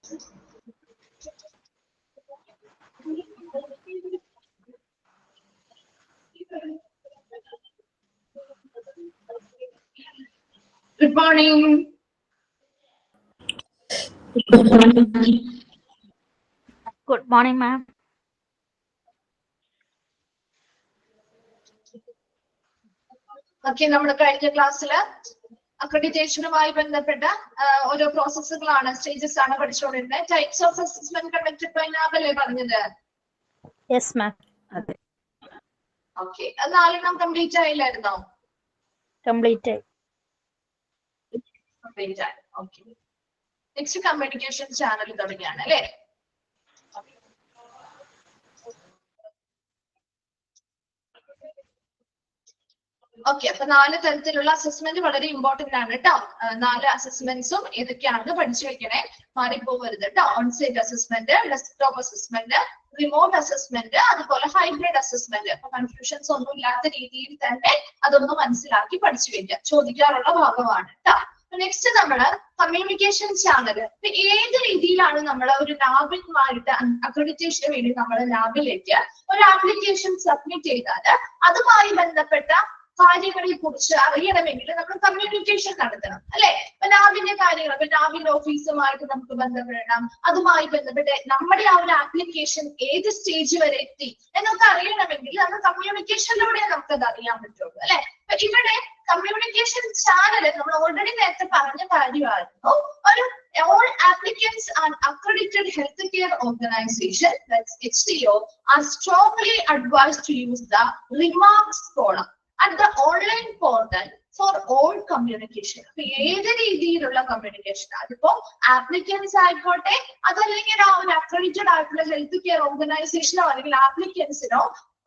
Good morning. Good morning, ma'am. Okay, നമ്മുടെ കഴിഞ്ഞ ക്ലാസ്സിൽ അക്രഡിറ്റേഷനുമായി ബന്ധപ്പെട്ട ഓരോ പ്രോസസ്സുകളാണ്, സ്റ്റേജസ് ആണ് പഠിച്ചുകൊണ്ടിരുന്നത്. Types of assessment conducted by NABH അല്ലേ പറഞ്ഞത്? Yes ma'am. അതെ. ഓക്കെ, അത് നാലെണ്ണം കംപ്ലീറ്റ് ആയില്ലായിരുന്നോ? കംപ്ലീറ്റ് ആയി. ഓക്കെ, നെക്സ്റ്റ് കമ്മ്യൂണിക്കേഷൻ ചാനൽ തുടങ്ങിയാണ് അല്ലേ? ഓക്കെ, അപ്പൊ 4 തരത്തിലുള്ള അസസ്മെന്റ് വളരെ ഇമ്പോർട്ടന്റ് ആണ് കേട്ടോ. 4 അസസ്മെന്റ്സും ഏതൊക്കെയാണെന്ന് പഠിച്ചു വെക്കണേ, മാറിപ്പോവരുത് കേട്ടോ. Onsite assessment, desktop assessment, remote assessment, അതുപോലെ ഹൈബ്രിഡ് അസസ്മെന്റ്. അപ്പൊ കൺഫ്യൂഷൻസ് ഒന്നും ഇല്ലാത്ത രീതിയിൽ തന്നെ അതൊന്ന് മനസ്സിലാക്കി പഠിച്ചു വെക്കുക, ചോദിക്കാറുള്ള ഭാഗമാണ് കേട്ടോ. നെക്സ്റ്റ് നമ്മള് കമ്മ്യൂണിക്കേഷൻ ചാനൽ. ഏത് രീതിയിലാണ് നമ്മൾ ഒരു ലാബുമായിട്ട് അക്രഡിറ്റേഷന് വേണ്ടി നമ്മൾ ലാബിലേക്ക് ഒരു ആപ്ലിക്കേഷൻ സബ്മിറ്റ് ചെയ്താൽ അതുമായി ബന്ധപ്പെട്ട കാര്യങ്ങളെ കുറിച്ച് അറിയണമെങ്കിൽ നമ്മൾ കമ്മ്യൂണിക്കേഷൻ നടത്തണം അല്ലെ? ഇപ്പൊ ലാബിന്റെ കാര്യങ്ങൾ, ഇപ്പൊ ലാബിന്റെ ഓഫീസുമായിട്ട് നമുക്ക് ബന്ധപ്പെടണം, അതുമായി ബന്ധപ്പെട്ട് നമ്മുടെ ആ ഒരു ആപ്ലിക്കേഷൻ ഏത് സ്റ്റേജ് വരെ എത്തി എന്നൊക്കെ അറിയണമെങ്കിൽ നമ്മൾ കമ്മ്യൂണിക്കേഷനിലൂടെ നമുക്കത് അറിയാൻ പറ്റുള്ളൂ അല്ലെ? അപ്പൊ ഇവിടെ കമ്മ്യൂണിക്കേഷൻ ചാനൽ നമ്മൾ ഓൾറെഡി നേരത്തെ പറഞ്ഞ കാര്യമായിരുന്നു. ഒരു all applicants and accredited healthcare organization, that's HCO, are strongly advised to use the remarks column at the online portal for all communication. അപ്പൊ ഏത് രീതിയിലുള്ള കമ്മ്യൂണിക്കേഷൻ, അതിപ്പോ ആപ്ലിക്കൻസ് ആയിക്കോട്ടെ, അതല്ലെങ്കിൽ ആ ഒരു അക്രഡിറ്റഡ് ആയിട്ടുള്ള ഹെൽത്ത് കെയർ ഓർഗനൈസേഷനോ അല്ലെങ്കിൽ ആപ്ലിക്കൻസിനോ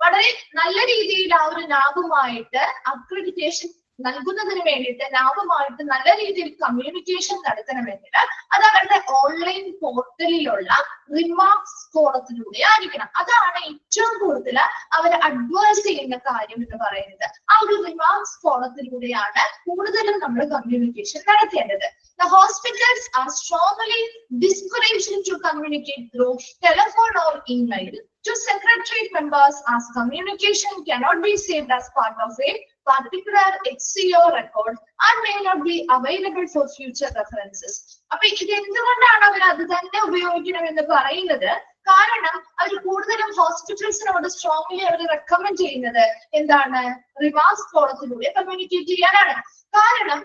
വളരെ നല്ല രീതിയിൽ ആ ഒരു ലാബുമായിട്ട് അക്രഡിറ്റേഷൻ നൽകുന്നതിന് വേണ്ടിയിട്ട് ലാബുമായിട്ട് നല്ല രീതിയിൽ കമ്മ്യൂണിക്കേഷൻ നടത്തണമെങ്കിൽ അത് അവരുടെ ഓൺലൈൻ പോർട്ടലിലുള്ള റിമാർക്സ് കോളത്തിലൂടെ ആയിരിക്കണം. അതാണ് ഏറ്റവും കൂടുതൽ അവർ അഡ്വൈസ് ചെയ്യുന്ന കാര്യം എന്ന് പറയുന്നത്. ആ ഒരു റിമാർക്സ് കോളത്തിലൂടെയാണ് കൂടുതലും നമ്മൾ കമ്മ്യൂണിക്കേഷൻ നടത്തേണ്ടത്. The hospitals are strongly discouraged to communicate through telephone or email to secretariat members, as communication cannot be saved as part of a particular HCO record and may not be available for future references. അപ്പൊ ഇത് എന്തുകൊണ്ടാണ് അവർ അത് തന്നെ ഉപയോഗിക്കണമെന്ന് പറയുന്നത്? കാരണം അവർ കൂടുതലും ഹോസ്പിറ്റൽസിനോട് strongly അവർ recommend ചെയ്യുന്നത് എന്താണ്? റിമാർക്സ് കോളത്തിലൂടെ കമ്മ്യൂണിക്കേറ്റ് ചെയ്യാനാണ്. കാരണം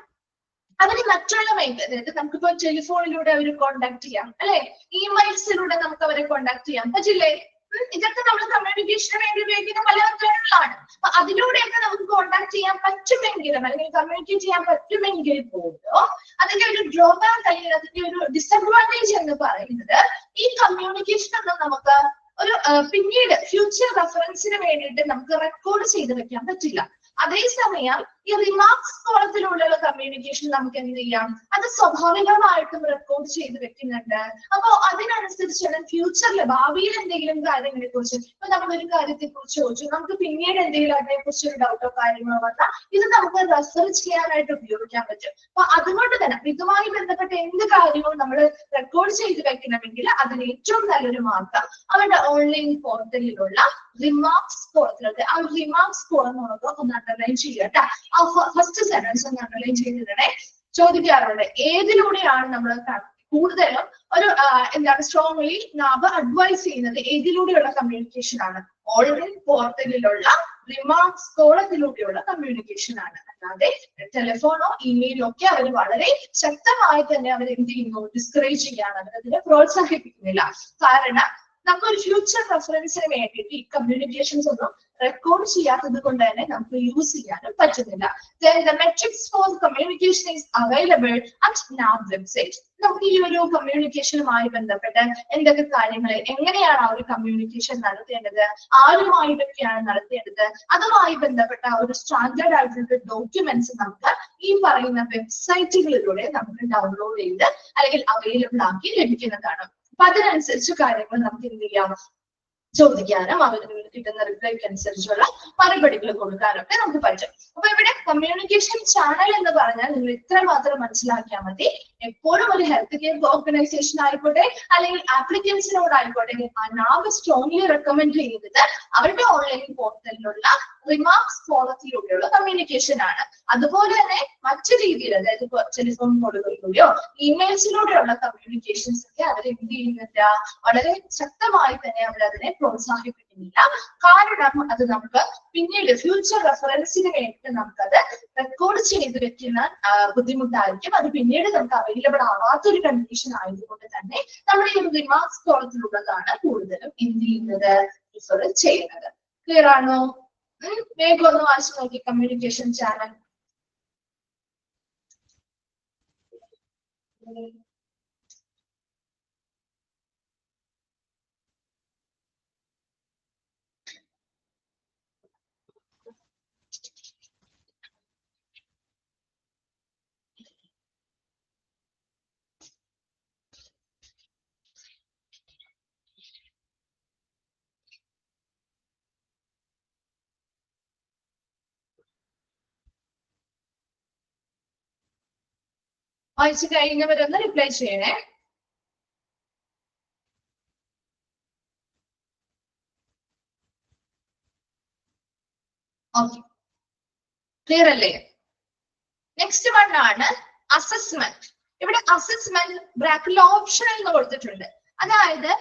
അവര് മറ്റുള്ളവർക്ക്, അതായത് നമുക്കിപ്പോ ടെലിഫോണിലൂടെ അവർ കോണ്ടാക്ട് ചെയ്യാം അല്ലെ, ഇമെയിൽസിലൂടെ നമുക്ക് അവരെ കോണ്ടാക്ട് ചെയ്യാം പറ്റില്ലേ? ഇതൊക്കെ നമ്മൾ കമ്മ്യൂണിക്കേഷന് വേണ്ടി ഉപയോഗിക്കുന്ന പല മെത്തേഡുകളാണ്. അപ്പൊ അതിലൂടെയൊക്കെ നമുക്ക് കോണ്ടാക്ട് ചെയ്യാൻ പറ്റുമെങ്കിലും അല്ലെങ്കിൽ കമ്മ്യൂണിക്കേറ്റ് ചെയ്യാൻ പറ്റുമെങ്കിൽ പോലും അതിന്റെ ഒരു ഡ്രോബാക്ക് അല്ലെങ്കിൽ അതിന്റെ ഒരു ഡിസഡ്വാൻറ്റേജ് എന്ന് പറയുന്നത് ഈ കമ്മ്യൂണിക്കേഷൻ ഒന്നും നമുക്ക് ഒരു പിന്നീട് ഫ്യൂച്ചർ റെഫറൻസിന് വേണ്ടിയിട്ട് നമുക്ക് റെക്കോർഡ് ചെയ്ത് വെക്കാൻ പറ്റില്ല. അതേസമയം ഈ റിമാർക്സ് കോളത്തിലുള്ള കമ്മ്യൂണിക്കേഷൻ നമുക്ക് എന്ത് ചെയ്യാം? അത് സ്വാഭാവികമായിട്ടും റെക്കോർഡ് ചെയ്ത് വെക്കുന്നുണ്ട്. അപ്പൊ അതിനനുസരിച്ചാണ് ഫ്യൂച്ചറിൽ ഭാവിയിൽ എന്തെങ്കിലും കാര്യങ്ങളെ കുറിച്ച്, ഇപ്പൊ നമ്മളൊരു കാര്യത്തെ കുറിച്ച് ചോദിച്ചു, നമുക്ക് പിന്നീട് എന്തെങ്കിലും അതിനെ കുറിച്ച് ഒരു ഡൗട്ടോ കാര്യങ്ങളോ വന്നാൽ ഇത് നമുക്ക് റെഫർ ചെയ്യാനായിട്ട് ഉപയോഗിക്കാൻ പറ്റും. അപ്പൊ അതുകൊണ്ട് തന്നെ ഇതുമായി ബന്ധപ്പെട്ട എന്ത് കാര്യങ്ങളും നമ്മൾ റെക്കോർഡ് ചെയ്ത് വെക്കണമെങ്കിൽ അതിന് ഏറ്റവും നല്ലൊരു മാർഗം അവരുടെ ഓൺലൈൻ പോർട്ടലിലുള്ള റിമാർക്സ് കോളത്തിലുണ്ട്. ആ റിമാർക്സ് കോളം നമുക്ക് ഒന്ന് അണ്ടർലൈൻ ചെയ്യട്ടെ. ആ ഫസ്റ്റ് സെന്റൻസ് ഒന്ന് അണ്ടർലൈൻ ചെയ്തിട്ടുണ്ടേ. ചോദിക്കാറുണ്ട് ഏതിലൂടെയാണ് നമ്മൾ കൂടുതലും ഒരു എന്താണ് സ്ട്രോങ്ലി നാബ് അഡ്വൈസ് ചെയ്യുന്നത്, ഏതിലൂടെയുള്ള കമ്മ്യൂണിക്കേഷൻ ആണ്? ഓൺലൈൻ പോർട്ടലിലുള്ള റിമാർക്സ് കോളത്തിലൂടെയുള്ള കമ്മ്യൂണിക്കേഷൻ ആണ്. അല്ലാതെ ടെലിഫോണോ ഇമെയിലോ ഒക്കെ അവർ വളരെ ശക്തമായി തന്നെ അവർ എന്ത് ചെയ്യുന്നു? ഡിസ്കറേജ് ചെയ്യാണ്, അതിനെ പ്രോത്സാഹിപ്പിക്കുന്നില്ല. കാരണം നമുക്കൊരു ഫ്യൂച്ചർ റെഫറൻസിന് വേണ്ടിയിട്ട് ഈ കമ്മ്യൂണിക്കേഷൻസ് ഒന്നും റെക്കോർഡ് ചെയ്യാത്തത് കൊണ്ട് തന്നെ നമുക്ക് യൂസ് ചെയ്യാനും പറ്റുന്നില്ല. Then the metrics for communication is available at NAB website. നമുക്ക് ഈ ഒരു കമ്മ്യൂണിക്കേഷനുമായി ബന്ധപ്പെട്ട് എന്തൊക്കെ കാര്യങ്ങൾ, എങ്ങനെയാണ് ആ ഒരു കമ്മ്യൂണിക്കേഷൻ നടത്തേണ്ടത്, ആരുമായിട്ടൊക്കെയാണ് നടത്തേണ്ടത്, അതുമായി ബന്ധപ്പെട്ട ഒരു സ്റ്റാൻഡേർഡ് ആയിട്ടുള്ള ഡോക്യുമെന്റ്സ് നമുക്ക് ഈ പറയുന്ന വെബ്സൈറ്റുകളിലൂടെ നമുക്ക് ഡൗൺലോഡ് ചെയ്ത് അല്ലെങ്കിൽ അവൈലബിൾ ആക്കി ലഭിക്കുന്നതാണ്. അപ്പൊ അതിനനുസരിച്ച് കാര്യങ്ങൾ നമുക്ക് എന്ത് ചെയ്യാം? ചോദിക്കാനും അവർക്ക് കിട്ടുന്ന റിപ്ലൈക്ക് അനുസരിച്ചുള്ള മറുപടികൾ കൊടുക്കാനൊക്കെ നമുക്ക് പറ്റും. അപ്പൊ ഇവിടെ കമ്മ്യൂണിക്കേഷൻ ചാനൽ എന്ന് പറഞ്ഞാൽ നിങ്ങൾ ഇത്ര മാത്രം മനസ്സിലാക്കിയാൽ മതി. എപ്പോഴും ഒരു ഹെൽത്ത് കെയർ ഓർഗനൈസേഷൻ ആയിക്കോട്ടെ അല്ലെങ്കിൽ ആപ്ലിക്കൻസിനോടായിക്കോട്ടെ നാം സ്ട്രോങ്ലി റെക്കമെൻഡ് ചെയ്യുന്നത് അവരുടെ ഓൺലൈൻ പോർട്ടലിലുള്ള റിമാർക്സ് ഫോളത്തിലൂടെയുള്ള കമ്മ്യൂണിക്കേഷൻ ആണ്. അതുപോലെ തന്നെ മറ്റു രീതിയിൽ, അതായത് ടെലിഫോൺ കോളുകളിലൂടെയോ ഇമെയിൽസിലൂടെയുള്ള കമ്മ്യൂണിക്കേഷൻസ് ഒക്കെ അവർ എന്ത് ചെയ്യുന്നില്ല, വളരെ ശക്തമായി തന്നെ അവരതിനെ പ്രോത്സാഹിപ്പിക്കുന്നില്ല. കാരണം അത് നമുക്ക് പിന്നീട് ഫ്യൂച്ചർ റെഫറൻസിന് വേണ്ടിയിട്ട് നമുക്കത് റെക്കോർഡ് ചെയ്ത് വെക്കുന്ന ബുദ്ധിമുട്ടായിരിക്കും. അത് പിന്നീട് നമുക്ക് അവൈലബിൾ ആവാത്തൊരു കണ്ടീഷൻ ആയതുകൊണ്ട് തന്നെ നമ്മുടെ ഈ റിമാർക്സ് കോളത്തിലുള്ളതാണ് കൂടുതലും എന്ത് ചെയ്യുന്നത്, പ്രിഫർ ചെയ്യുന്നത്. ക്ലിയർ ആണോ? വേഗം ഒന്ന് വായിച്ചു നോക്കി കമ്മ്യൂണിക്കേഷൻ ചാനൽ. വായിച്ചു കഴിഞ്ഞവരൊന്ന് റിപ്ലൈ ചെയ്യണേ. ഓക്കെ, ക്ലിയർ അല്ലേ? നെക്സ്റ്റ് വൺ ആണ് അസസ്മെന്റ്. ഇവിടെ അസസ്മെന്റ് ബ്രാക്കറ്റിൽ ഓപ്ഷൻ എന്ന് കൊടുത്തിട്ടുണ്ട്. അതായത്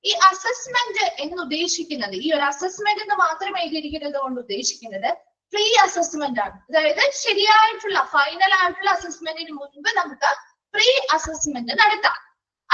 ഈ അസസ്മെന്റ് എന്ന് ഉദ്ദേശിക്കുന്നത്, ഈ ഒരു അസസ്മെന്റ് എന്ന് മാത്രം എഴുതിയിരിക്കുന്നത് കൊണ്ട് ഉദ്ദേശിക്കുന്നത് പ്രീ അസസ്മെന്റ് ആണ്. അതായത് ശരിയായിട്ടുള്ള ഫൈനൽ ആയിട്ടുള്ള അസസ്മെന്റിന് മുൻപ് നമുക്ക് പ്രീ അസസ്മെന്റ് നടത്താം.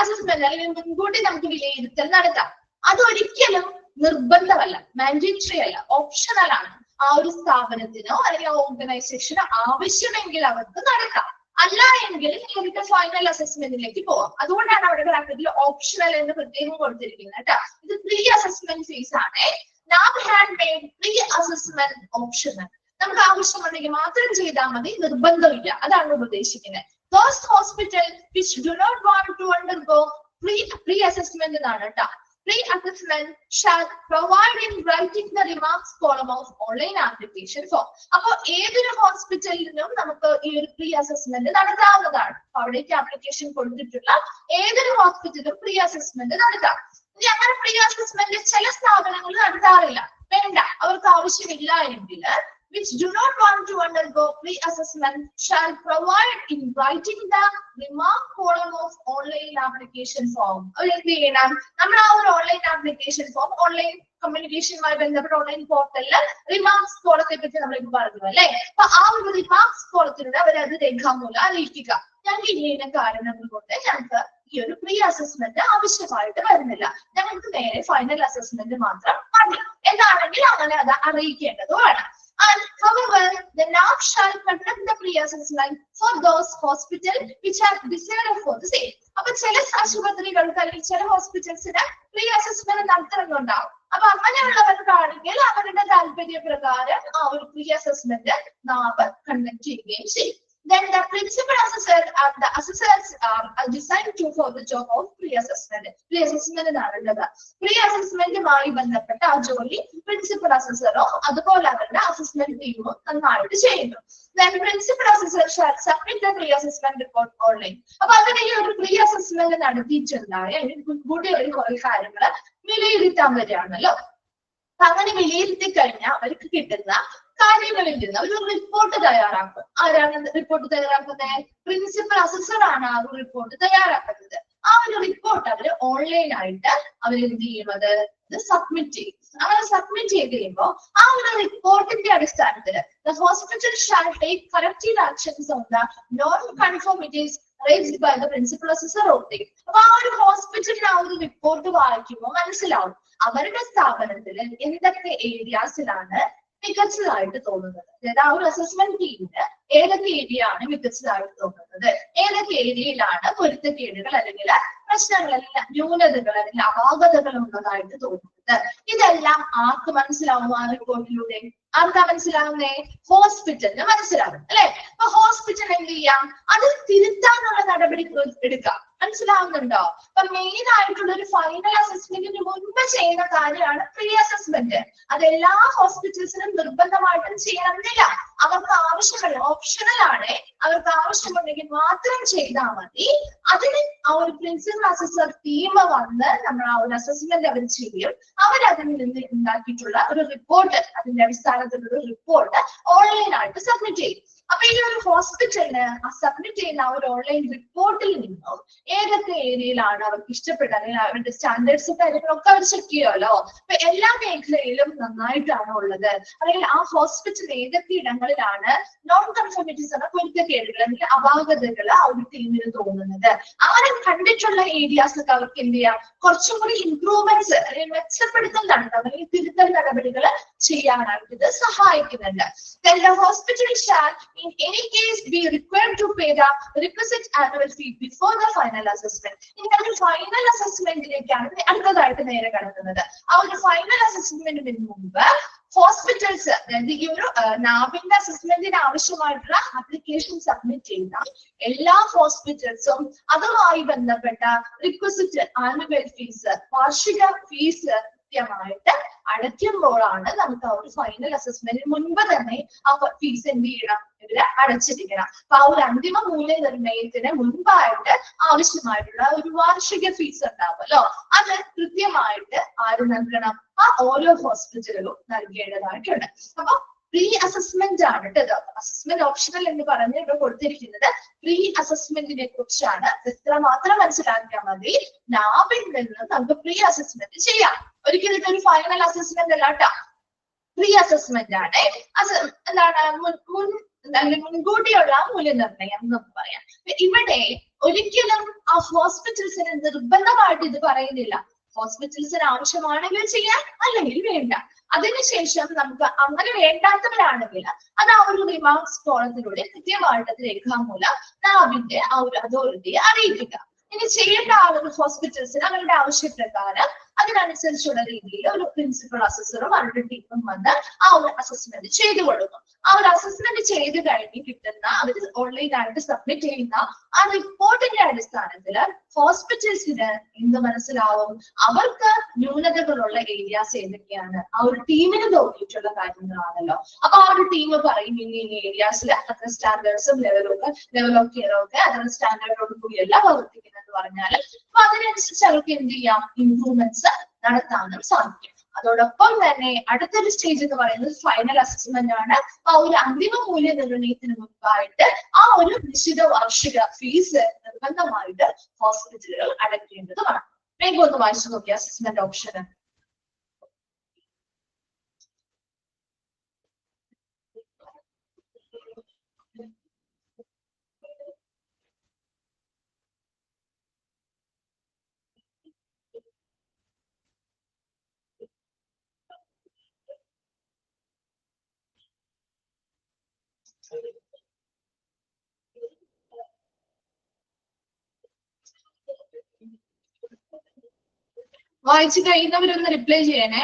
അസസ്മെന്റ് അല്ലെങ്കിൽ മുൻകൂട്ടി നമുക്ക് വിലയിരുത്തൽ നടത്താം. അതൊരിക്കലും നിർബന്ധമല്ല, മാൻഡേറ്ററി അല്ല, ഓപ്ഷണൽ ആണ്. ആ ഒരു സ്ഥാപനത്തിനോ അല്ലെങ്കിൽ ഓർഗനൈസേഷനോ ആവശ്യമെങ്കിൽ അവർക്ക് നടത്താം. അല്ല എങ്കിൽ നേരിട്ട് ഫൈനൽ അസസ്മെന്റിലേക്ക് പോവാം. അതുകൊണ്ടാണ് അവിടെ ബ്രാക്കറ്റിൽ ഓപ്ഷണൽ എന്ന് പ്രത്യേകം കൊടുത്തിരിക്കുന്നത് കേട്ടോ. ഇത് പ്രീ അസസ്മെന്റ് ഫേസ് ആണ്. നാം had made pre assessment optional. നമുക്ക് ആവശ്യമുണ്ടെങ്കിൽ മാത്രം ചെയ്താൽ മതി, നിർബന്ധമില്ല. അതാണ് ഉദ്ദേശിക്കുന്നത്. Those hospital which do not want to undergo pre-assessment എന്നാണ് കേട്ടോ. Pre-assessment shall provide in writing the remarks column of online application form. അപ്പൊ ഏതൊരു ഹോസ്പിറ്റലിനും നമുക്ക് ഈ ഒരു പ്രീ അസസ്മെന്റ് നടത്താവുന്നതാണ്. അവിടേക്ക് ആപ്ലിക്കേഷൻ കൊടുത്തിട്ടുള്ള ഏതൊരു ഹോസ്പിറ്റലും പ്രീ അസസ്മെന്റ് നടത്താം. ഇനി അങ്ങനെ പ്രീ അസസ്മെന്റ് ചില സ്ഥാപനങ്ങൾ നടത്താറില്ല, വേണ്ട, അവർക്ക് ആവശ്യമില്ല എങ്കിൽ which do not want to undergo pre-assessment shall provide in writing the remark column of online application form. എന്ത് ചെയ്യണം, നമ്മൾ ആ ഒരു ഓൺലൈൻ ആപ്ലിക്കേഷൻ ഫോം, ഓൺലൈൻ കമ്മ്യൂണിക്കേഷനുമായി ബന്ധപ്പെട്ട ഓൺലൈൻ പോർട്ടലില് റിമാർക്സ് കോളത്തെ പറ്റി നമ്മൾ ഇപ്പൊ പറഞ്ഞു അല്ലെ. അപ്പൊ ആ ഒരു റിമാർക്സ് കോളത്തിലൂടെ അവരത് രേഖാമൂലം അറിയിക്കുക, ഞങ്ങൾക്ക് ഇങ്ങനെ കാരണങ്ങൾ കൊണ്ട് ഞങ്ങൾക്ക് ഈ ഒരു പ്രീ അസസ്മെന്റ് ആവശ്യമായിട്ട് വരുന്നില്ല, ഞങ്ങൾക്ക് നേരെ ഫൈനൽ അസസ്മെന്റ് മാത്രം മതി എന്നാണെങ്കിൽ അങ്ങനെ അത് അറിയിക്കേണ്ടതുമാണ്. And however, the NAP shall conduct the pre-assessment for those hospitals which are decided for the same. അപ്പൊ ചില ആശുപത്രികൾക്ക് അല്ലെങ്കിൽ ചില ഹോസ്പിറ്റൽസിന് പ്രീ അസസ്മെന്റ് നടത്തുന്നുണ്ടാവും. അപ്പൊ അങ്ങനെയുള്ളവർക്കാണെങ്കിൽ അവരുടെ താല്പര്യപ്രകാരം ആ ഒരു പ്രീ അസസ്മെന്റ് നാം കണ്ടക്ട് ചെയ്യുകയും ചെയ്യും. Then the principal assessor and the assessors are assigned to for the job of pre-assessment. Pre-assessment നടന്നത് pre-assessmentമായി ബന്ധപ്പെട്ട ആ ജോലി പ്രിൻസിപ്പൽ അസസറോ അതുപോലെ അവരുടെ അസസ്മെന്റ് ടീമോ നന്നായിട്ട് ചെയ്യുന്നു. Then principal assessor shall submit the pre-assessment report online. അപ്പൊ അങ്ങനെ ഈ ഒരു പ്രീ അസസ്മെന്റ് നടത്തിയിട്ടുണ്ടായ മുൻകൂട്ടി ഒരു കുറെ കാര്യങ്ങൾ വിലയിരുത്താൻ വരികയാണല്ലോ. അങ്ങനെ വിലയിരുത്തി കഴിഞ്ഞാൽ അവർക്ക് കിട്ടുന്ന കാര്യങ്ങളിൽ നിന്ന് ഒരു റിപ്പോർട്ട് തയ്യാറാക്കും. ആരാണ് റിപ്പോർട്ട് തയ്യാറാക്കുന്നത്? പ്രിൻസിപ്പൽ അസസർ ആണ് ആ ഒരു റിപ്പോർട്ട് തയ്യാറാക്കുന്നത്. ആ ഒരു റിപ്പോർട്ട് അവര് ഓൺലൈൻ ആയിട്ട് അവരെന്ത് ചെയ്യുന്നത്, ഇത് സബ്മിറ്റ് ചെയ്യും. അങ്ങനെ സബ്മിറ്റ് ചെയ്ത് കഴിയുമ്പോൾ ആ ഒരു റിപ്പോർട്ടിന്റെ അടിസ്ഥാനത്തിൽ the hospital shall take corrective actions on the non-conformities raised by the principal assessor only. അപ്പൊ ആ ഒരു ഹോസ്പിറ്റലിന് ആ ഒരു റിപ്പോർട്ട് വായിക്കുമ്പോൾ മനസ്സിലാവും അവരുടെ സ്ഥാപനത്തിൽ എന്തൊക്കെ ഏരിയാസിലാണ് മികച്ചതായിട്ട് തോന്നുന്നത്. അതായത് ആ ഒരു അസസ്മെന്റ് ടീമിന് ഏതൊക്കെ ഏരിയ ആണ് മികച്ചതായിട്ട് തോന്നുന്നത്, ഏതൊക്കെ ഏരിയയിലാണ് പൊരുത്തക്കേടുകൾ അല്ലെങ്കിൽ പ്രശ്നങ്ങളെല്ലാം ന്യൂനതകൾ അല്ലെങ്കിൽ അപാകതകൾ ഉള്ളതായിട്ട് തോന്നുന്നത്. ഇതെല്ലാം ആർക്ക് മനസ്സിലാവും ആ റിപ്പോർട്ടിലൂടെ? ആർക്കാ മനസ്സിലാവുന്നേ? ഹോസ്പിറ്റലിന് മനസ്സിലാവും അല്ലെ? അപ്പൊ ഹോസ്പിറ്റൽ എന്ത് ചെയ്യാം? അത് തിരുത്താനുള്ള നടപടി എടുക്കാം. മനസ്സിലാവുന്നുണ്ടോ? അപ്പൊ മെയിൻ ആയിട്ടുള്ള ഒരു ഫൈനൽ അസസ്മെന്റിന് മുൻപ് ചെയ്യുന്ന കാര്യമാണ് പ്രീ അസസ്മെന്റ്. അത് എല്ലാ ഹോസ്പിറ്റൽസിനും നിർബന്ധമായിട്ടും ചെയ്യണമെന്നില്ല. അവർക്ക് ആവശ്യമുള്ള ഓപ്ഷണൽ ആണ്, അവർക്ക് ആവശ്യമുണ്ടെങ്കിൽ മാത്രം ചെയ്താൽ മതി. അതിന് ആ ഒരു പ്രിൻസിപ്പൽ അസസർ ടീം വന്ന് നമ്മൾ ആ ഒരു അസസ്മെന്റ് അവർ ചെയ്യും. അവരതിൽ നിന്ന് ഉണ്ടാക്കിയിട്ടുള്ള ഒരു റിപ്പോർട്ട്, അതിന്റെ അടിസ്ഥാനത്തിലുള്ള ഒരു റിപ്പോർട്ട് ഓൺലൈനായിട്ട് സബ്മിറ്റ് ചെയ്യും. അപ്പൊ ഈ ഒരു ഹോസ്പിറ്റലിന് ആ സബ്മിറ്റ് ചെയ്യുന്ന ആ ഒരു ഓൺലൈൻ റിപ്പോർട്ടിൽ നിന്നും ഏതൊക്കെ ഏരിയയിലാണ് അവർക്ക് ഇഷ്ടപ്പെട്ടത് അല്ലെങ്കിൽ അവരുടെ സ്റ്റാൻഡേർഡ്സും കാര്യങ്ങളൊക്കെ അവർ ചെക്ക് ചെയ്യുമല്ലോ. അപ്പൊ എല്ലാ മേഖലയിലും നന്നായിട്ടാണ് ഉള്ളത്, അല്ലെങ്കിൽ ആ ഹോസ്പിറ്റൽ ഏതൊക്കെ ഇടങ്ങളിലാണ് നോൺ കൺഫോമിറ്റീസ് എന്ന പൊരുത്തക്കേടുകൾ അല്ലെങ്കിൽ അപാകതകൾ ആ ഒരു ടീമിന് തോന്നുന്നത്, അങ്ങനെ കണ്ടിട്ടുള്ള ഏരിയാസ് ഒക്കെ അവർക്ക് എന്ത് ചെയ്യാം, കുറച്ചും കൂടി ഇംപ്രൂവ്മെന്റ്സ് അല്ലെങ്കിൽ മെച്ചപ്പെടുത്തൽ നടത്താം, അല്ലെങ്കിൽ തിരുത്തൽ നടപടികൾ ചെയ്യാനായിട്ട് ഇത് സഹായിക്കുന്നുണ്ട്. Then the hospital shall in any case be required to pay the requisite annual fee before the final assessment. ഇനി ഒരു ഫൈനൽ അസസ്മെന്റിലേക്കാണ് അടുത്തതായിട്ട് നേരെ കടക്കുന്നത്. ആ ഒരു ഫൈനൽ അസസ്മെന്റിന് മുമ്പ് ഹോസ്പിറ്റൽസ്, അതായത് ഈ ഒരു നാബിന്റെ അസസ്മെന്റിന് ആവശ്യമായിട്ടുള്ള ആപ്ലിക്കേഷൻ സബ്മിറ്റ് ചെയ്യുന്ന എല്ലാ ഹോസ്പിറ്റൽസും അതുമായി ബന്ധപ്പെട്ട റിക്വസിറ്റ് ആനുവൽ ഫീസ്, വാർഷിക ഫീസ് കൃത്യമായിട്ട് അടയ്ക്കുമ്പോഴാണ് നമുക്ക് ആ ഒരു ഫൈനൽ അസസ്മെന്റിന് മുൻപ് തന്നെ ആ ഫീസ് എന്ത് ചെയ്യണം, ഇവര് അടച്ചിരിക്കണം. അപ്പൊ ആ ഒരു അന്തിമ മൂല്യനിർണ്ണയത്തിന് മുൻപായിട്ട് ആവശ്യമായിട്ടുള്ള ഒരു വാർഷിക ഫീസ് ഉണ്ടാവുമല്ലോ, അത് കൃത്യമായിട്ട് ആര് നൽകണം? ആ ഓരോ ഹോസ്പിറ്റലുകളും നൽകേണ്ടതായിട്ടുണ്ട്. അപ്പൊ പ്രീ അസസ്മെന്റ് ആണ് കേട്ടോ. അസസ്മെന്റ് ഓപ്ഷണൽ എന്ന് പറഞ്ഞ് ഇവിടെ കൊടുത്തിരിക്കുന്നത് പ്രീ അസസ്മെന്റിനെ കുറിച്ചാണ്. എത്രമാത്രം മനസ്സിലാക്കിയാൽ മതി, നാബിൽ നിന്ന് നമുക്ക് പ്രീ അസസ്മെന്റ് ചെയ്യാം. ഒരിക്കലും ഇതൊരു ഫൈനൽ അസസ്മെന്റ് അല്ല കേട്ടോ, പ്രീ അസസ്മെന്റ് ആണ്. എന്താണ് മുൻകൂട്ടിയുള്ള മൂല്യനിർണ്ണയം എന്ന് പറയാം. ഇവിടെ ഒരിക്കലും ആ ഹോസ്പിറ്റൽസിന് നിർബന്ധമായിട്ട് ഇത് പറയുന്നില്ല. ഹോസ്പിറ്റൽസിന് ആവശ്യമാണെങ്കിൽ ചെയ്യാം, അല്ലെങ്കിൽ വേണ്ട. അതിനുശേഷം നമുക്ക് അങ്ങനെ വേണ്ടാത്തവരാണെങ്കിൽ അത് ആ ഒരു റിമാർക്സ് ഫോറത്തിലൂടെ കൃത്യമായിട്ട് അത് രേഖാമൂലം നാബിന്റെ ആ ഒരു അതോറിറ്റിയെ അറിയിക്കുക. ഇനി ചെയ്യേണ്ട ആ ഒരു ഹോസ്പിറ്റൽസിന് അവരുടെ ആവശ്യപ്രകാരം അതിനനുസരിച്ചുള്ള രീതിയിൽ ഒരു പ്രിൻസിപ്പൽ അസസറും അവരുടെ ടീമും വന്ന് ആ ഒരു അസസ്മെന്റ് ചെയ്തു കൊടുക്കും. ആ ഒരു അസസ്മെന്റ് ചെയ്ത് കഴിഞ്ഞ് കിട്ടുന്ന അവർ ഓൺലൈനായിട്ട് സബ്മിറ്റ് ചെയ്യുന്ന ആ റിപ്പോർട്ടിന്റെ അടിസ്ഥാനത്തിൽ ഹോസ്പിറ്റൽസിന് എന്ത് മനസ്സിലാവും, അവർക്ക് ന്യൂനതകളുള്ള ഏരിയാസ് ഏതൊക്കെയാണ്, ആ ഒരു ടീമിന് തോന്നിയിട്ടുള്ള കാര്യങ്ങളാണല്ലോ. അപ്പൊ ആ ഒരു ടീം പറയും ഇനി ഏരിയാസിൽ അത്ര സ്റ്റാൻഡേർഡ്സും ലെവൽ ഓഫ് കെയർ ഒക്കെ അത്ര സ്റ്റാൻഡേർഡോട് കൂടിയല്ല പ്രവർത്തിക്കുന്നത് പറഞ്ഞാൽ അപ്പൊ അതിനനുസരിച്ച് അവർക്ക് എന്ത് ചെയ്യാം, ഇംപ്രൂവ്മെന്റ്സ് നടത്താനും സാധിക്കും. അതോടൊപ്പം തന്നെ അടുത്തൊരു സ്റ്റേജ് എന്ന് പറയുന്നത് ഫൈനൽ അസസ്മെന്റ് ആണ്. ആ ഒരു അന്തിമ മൂല്യനിർണ്ണയത്തിന് മുൻപായിട്ട് ആ ഒരു നിശ്ചിത വാർഷിക ഫീസ് നിർബന്ധമായിട്ട് ഹോസ്പിറ്റലുകൾ അടയ്ക്കേണ്ടതുമാണ്. വേഗം ഒന്ന് വായിച്ചു നോക്കിയ അസസ്മെന്റ് ഓപ്ഷന്. വായിച്ചു കഴിയുന്നവരൊന്ന് റിപ്ലൈ ചെയ്യണേ.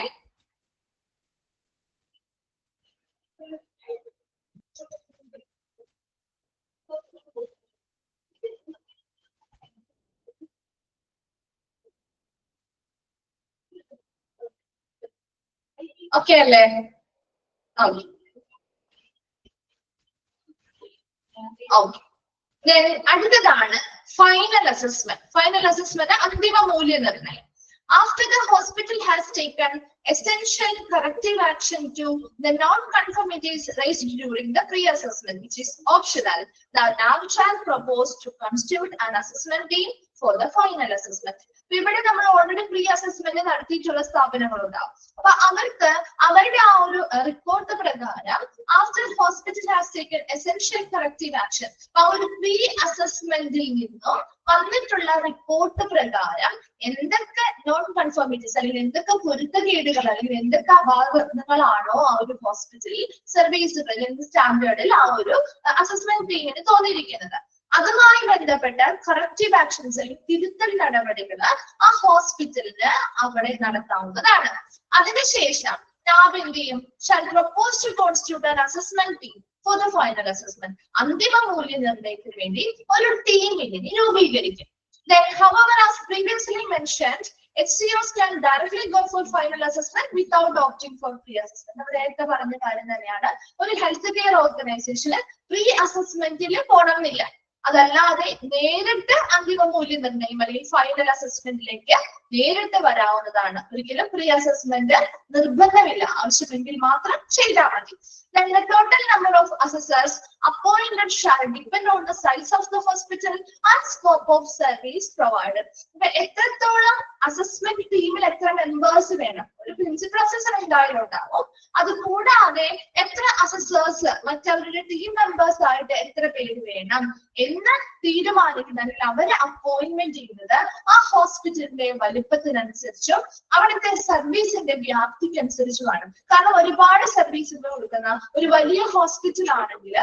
ഓക്കെ അല്ലേ? ഓക്കെ. അടുത്തതാണ് ഫൈനൽ അസസ്മെന്റ്. ഫൈനൽ അസസ്മെന്റ് അന്തിമ മൂല്യനിർണ്ണയം. After the hospital has taken essential corrective action to the non-conformities raised during the pre-assessment, which is optional, the NAB shall propose to constitute an assessment team for the final assessment. ഇവിടെ നമ്മൾ already pre assessment നടത്തിയിട്ടുള്ള സ്ഥാപനങ്ങളുണ്ടാവും. അപ്പൊ അവർക്ക് അവരുടെ ആ ഒരു report പ്രകാരം after hospital has taken essential corrective action, ആ ഒരു പ്രീ അസസ്മെന്റിൽ നിന്നും വന്നിട്ടുള്ള റിപ്പോർട്ട് പ്രകാരം എന്തൊക്കെ നോൺ കൺഫോമിറ്റീസ് അല്ലെങ്കിൽ എന്തൊക്കെ പൊരുത്തക്കേടുകൾ അല്ലെങ്കിൽ എന്തൊക്കെ അപാകതകളാണോ ആ ഒരു ഹോസ്പിറ്റലിൽ സർവീസുകൾ അല്ലെങ്കിൽ സ്റ്റാൻഡേർഡിൽ ആ ഒരു അസസ്മെന്റ് ടീമിന് തോന്നിയിരിക്കുന്നത്, അതുമായി ബന്ധപ്പെട്ട കറക്റ്റീവ് ആക്ഷൻസ് അല്ലെങ്കിൽ തിരുത്തൽ നടപടികൾ ആ ഹോസ്പിറ്റലിന് അവിടെ നടത്താവുന്നതാണ്. അതിനുശേഷം NAB എന്ത് ചെയ്യും? shall propose to constitute an assessment team for the final assessment. അന്തിമ മൂല്യനിർണ്ണയത്തിന് വേണ്ടി ഒരു ടീമിനെ രൂപീകരിക്കും. Then, however, as previously mentioned, HCOs can directly go for final assessment without opting for pre-assessment. നമ്മൾ നേരത്തെ പറഞ്ഞ കാര്യം തന്നെയാണ്. ഒരു ഹെൽത്ത് കെയർ ഓർഗനൈസേഷന് പ്രീ അസസ്മെന്റിൽ പോകണമെന്നില്ല. അതല്ലാതെ നേരിട്ട് അന്തിമ മൂല്യനിർണ്ണയം അല്ലെങ്കിൽ ഫൈനൽ അസസ്മെന്റിലേക്ക് നേരിട്ട് വരാവുന്നതാണ്. ഒരിക്കലും പ്രീ അസസ്മെന്റ് നിർബന്ധമില്ല, ആവശ്യമെങ്കിൽ മാത്രം ചെയ്താൽ മതി. Then the total number of assessors appointed shall depend on the size of the hospital and scope of service provided. ഇപ്പൊ എത്രത്തോളം അസസ്മെന്റ് ടീമിൽ എത്ര മെമ്പേഴ്സ് വേണം? ഒരു പ്രിൻസിപ്പൽ അസസർ എന്തായാലും ഉണ്ടാവും. അത് കൂടാതെ എത്ര അസസേഴ്സ് മറ്റവരുടെ ടീം മെമ്പേഴ്സ് ആയിട്ട് എത്ര പേര് വേണം എന്ന് തീരുമാനിക്കുന്ന അല്ലെങ്കിൽ അവരെ അപ്പോയിന്റ്മെന്റ് ചെയ്യുന്നത് ആ ഹോസ്പിറ്റലിന്റെ വലിപ്പത്തിനനുസരിച്ചും അവിടുത്തെ സർവീസിന്റെ വ്യാപ്തിക്കനുസരിച്ചുമാണ്. കാരണം ഒരുപാട് സർവീസുകൾ കൊടുക്കുന്ന ഒരു വലിയ ഹോസ്പിറ്റൽ ആണെങ്കിൽ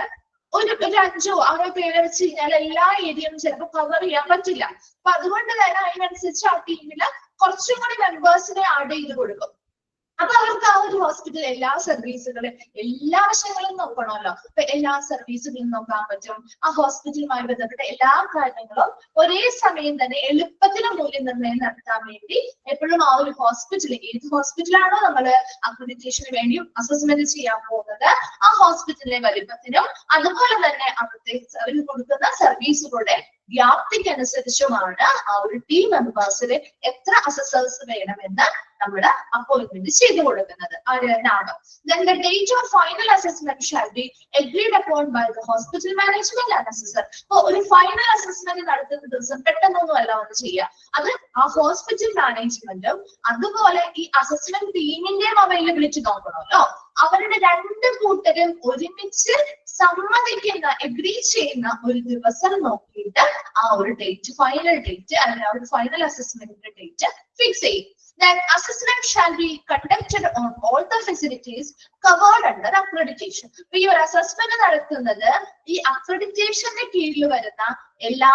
ഒരു 5-6 പേരെ വെച്ച് കഴിഞ്ഞാൽ എല്ലാ ഏരിയയും ചിലപ്പോൾ കവർ ചെയ്യാൻ പറ്റില്ല. അപ്പൊ അതുകൊണ്ട് തന്നെ അതിനനുസരിച്ച് ആ ടീമില് കുറച്ചും കൂടി മെമ്പേഴ്സിനെ ആഡ് ചെയ്ത് കൊടുക്കും. അപ്പൊ അവർക്ക് ആ ഒരു ഹോസ്പിറ്റൽ എല്ലാ സർവീസുകളും എല്ലാ വശങ്ങളും നോക്കണമല്ലോ. അപ്പൊ എല്ലാ സർവീസുകളും നോക്കാൻ പറ്റും. ആ ഹോസ്പിറ്റലുമായി ബന്ധപ്പെട്ട എല്ലാ കാര്യങ്ങളും ഒരേ സമയം തന്നെ എളുപ്പത്തിൽ മൂല്യനിർണ്ണയം നടത്താൻ വേണ്ടി എപ്പോഴും ആ ഒരു ഹോസ്പിറ്റൽ, ഏത് ഹോസ്പിറ്റലാണോ നമ്മൾ അക്രഡിറ്റേഷന് വേണ്ടി അസസ്മെന്റ് ചെയ്യാൻ പോകുന്നത്, ആ ഹോസ്പിറ്റലിന്റെ വലിപ്പത്തിനും അതുപോലെ തന്നെ അവിടുത്തെ അവർ കൊടുക്കുന്ന സർവീസുകളുടെ വ്യാപ്തിക്കനുസരിച്ചുമാണ് ആ ഒരു ടീം മെമ്പേഴ്സിന് എത്ര അസസേഴ്സ് വേണമെന്ന് നമ്മുടെ അപ്പോയിന്റ്മെന്റ് ചെയ്തു കൊടുക്കുന്നത്. Then the date of final assessment shall be agreed upon by the hospital management and assessor. അപ്പൊ ഒരു ഫൈനൽ അസസ്മെന്റ് നടത്തുന്ന ദിവസം പെട്ടെന്നൊന്നും അല്ല ഒന്ന് ചെയ്യുക. അത് ആ ഹോസ്പിറ്റൽ മാനേജ്മെന്റും അതുപോലെ ഈ അസസ്മെന്റ് ടീമിന്റെയും അവൈലബിലിറ്റി നോക്കണമല്ലോ. അവരുടെ 2 കൂട്ടരും ഒരുമിച്ച് സമ്മതിക്കുന്ന, എഗ്രി ചെയ്യുന്ന ഒരു ദിവസം നോക്കിയിട്ട് ആ ഒരു ഡേറ്റ്, ഫൈനൽ ഡേറ്റ് അല്ലെങ്കിൽ ആ ഒരു ഫൈനൽ അസസ്മെന്റിന്റെ ഡേറ്റ് ഫിക്സ് ചെയ്യും. Then assessment shall be conducted on all the facilities covered under accreditation. ഈ ഒരു അസസ്മെന്റ് നടത്തുന്നത് ഈ അക്രഡിറ്റേഷന്റെ കീഴിൽ വരുന്ന എല്ലാ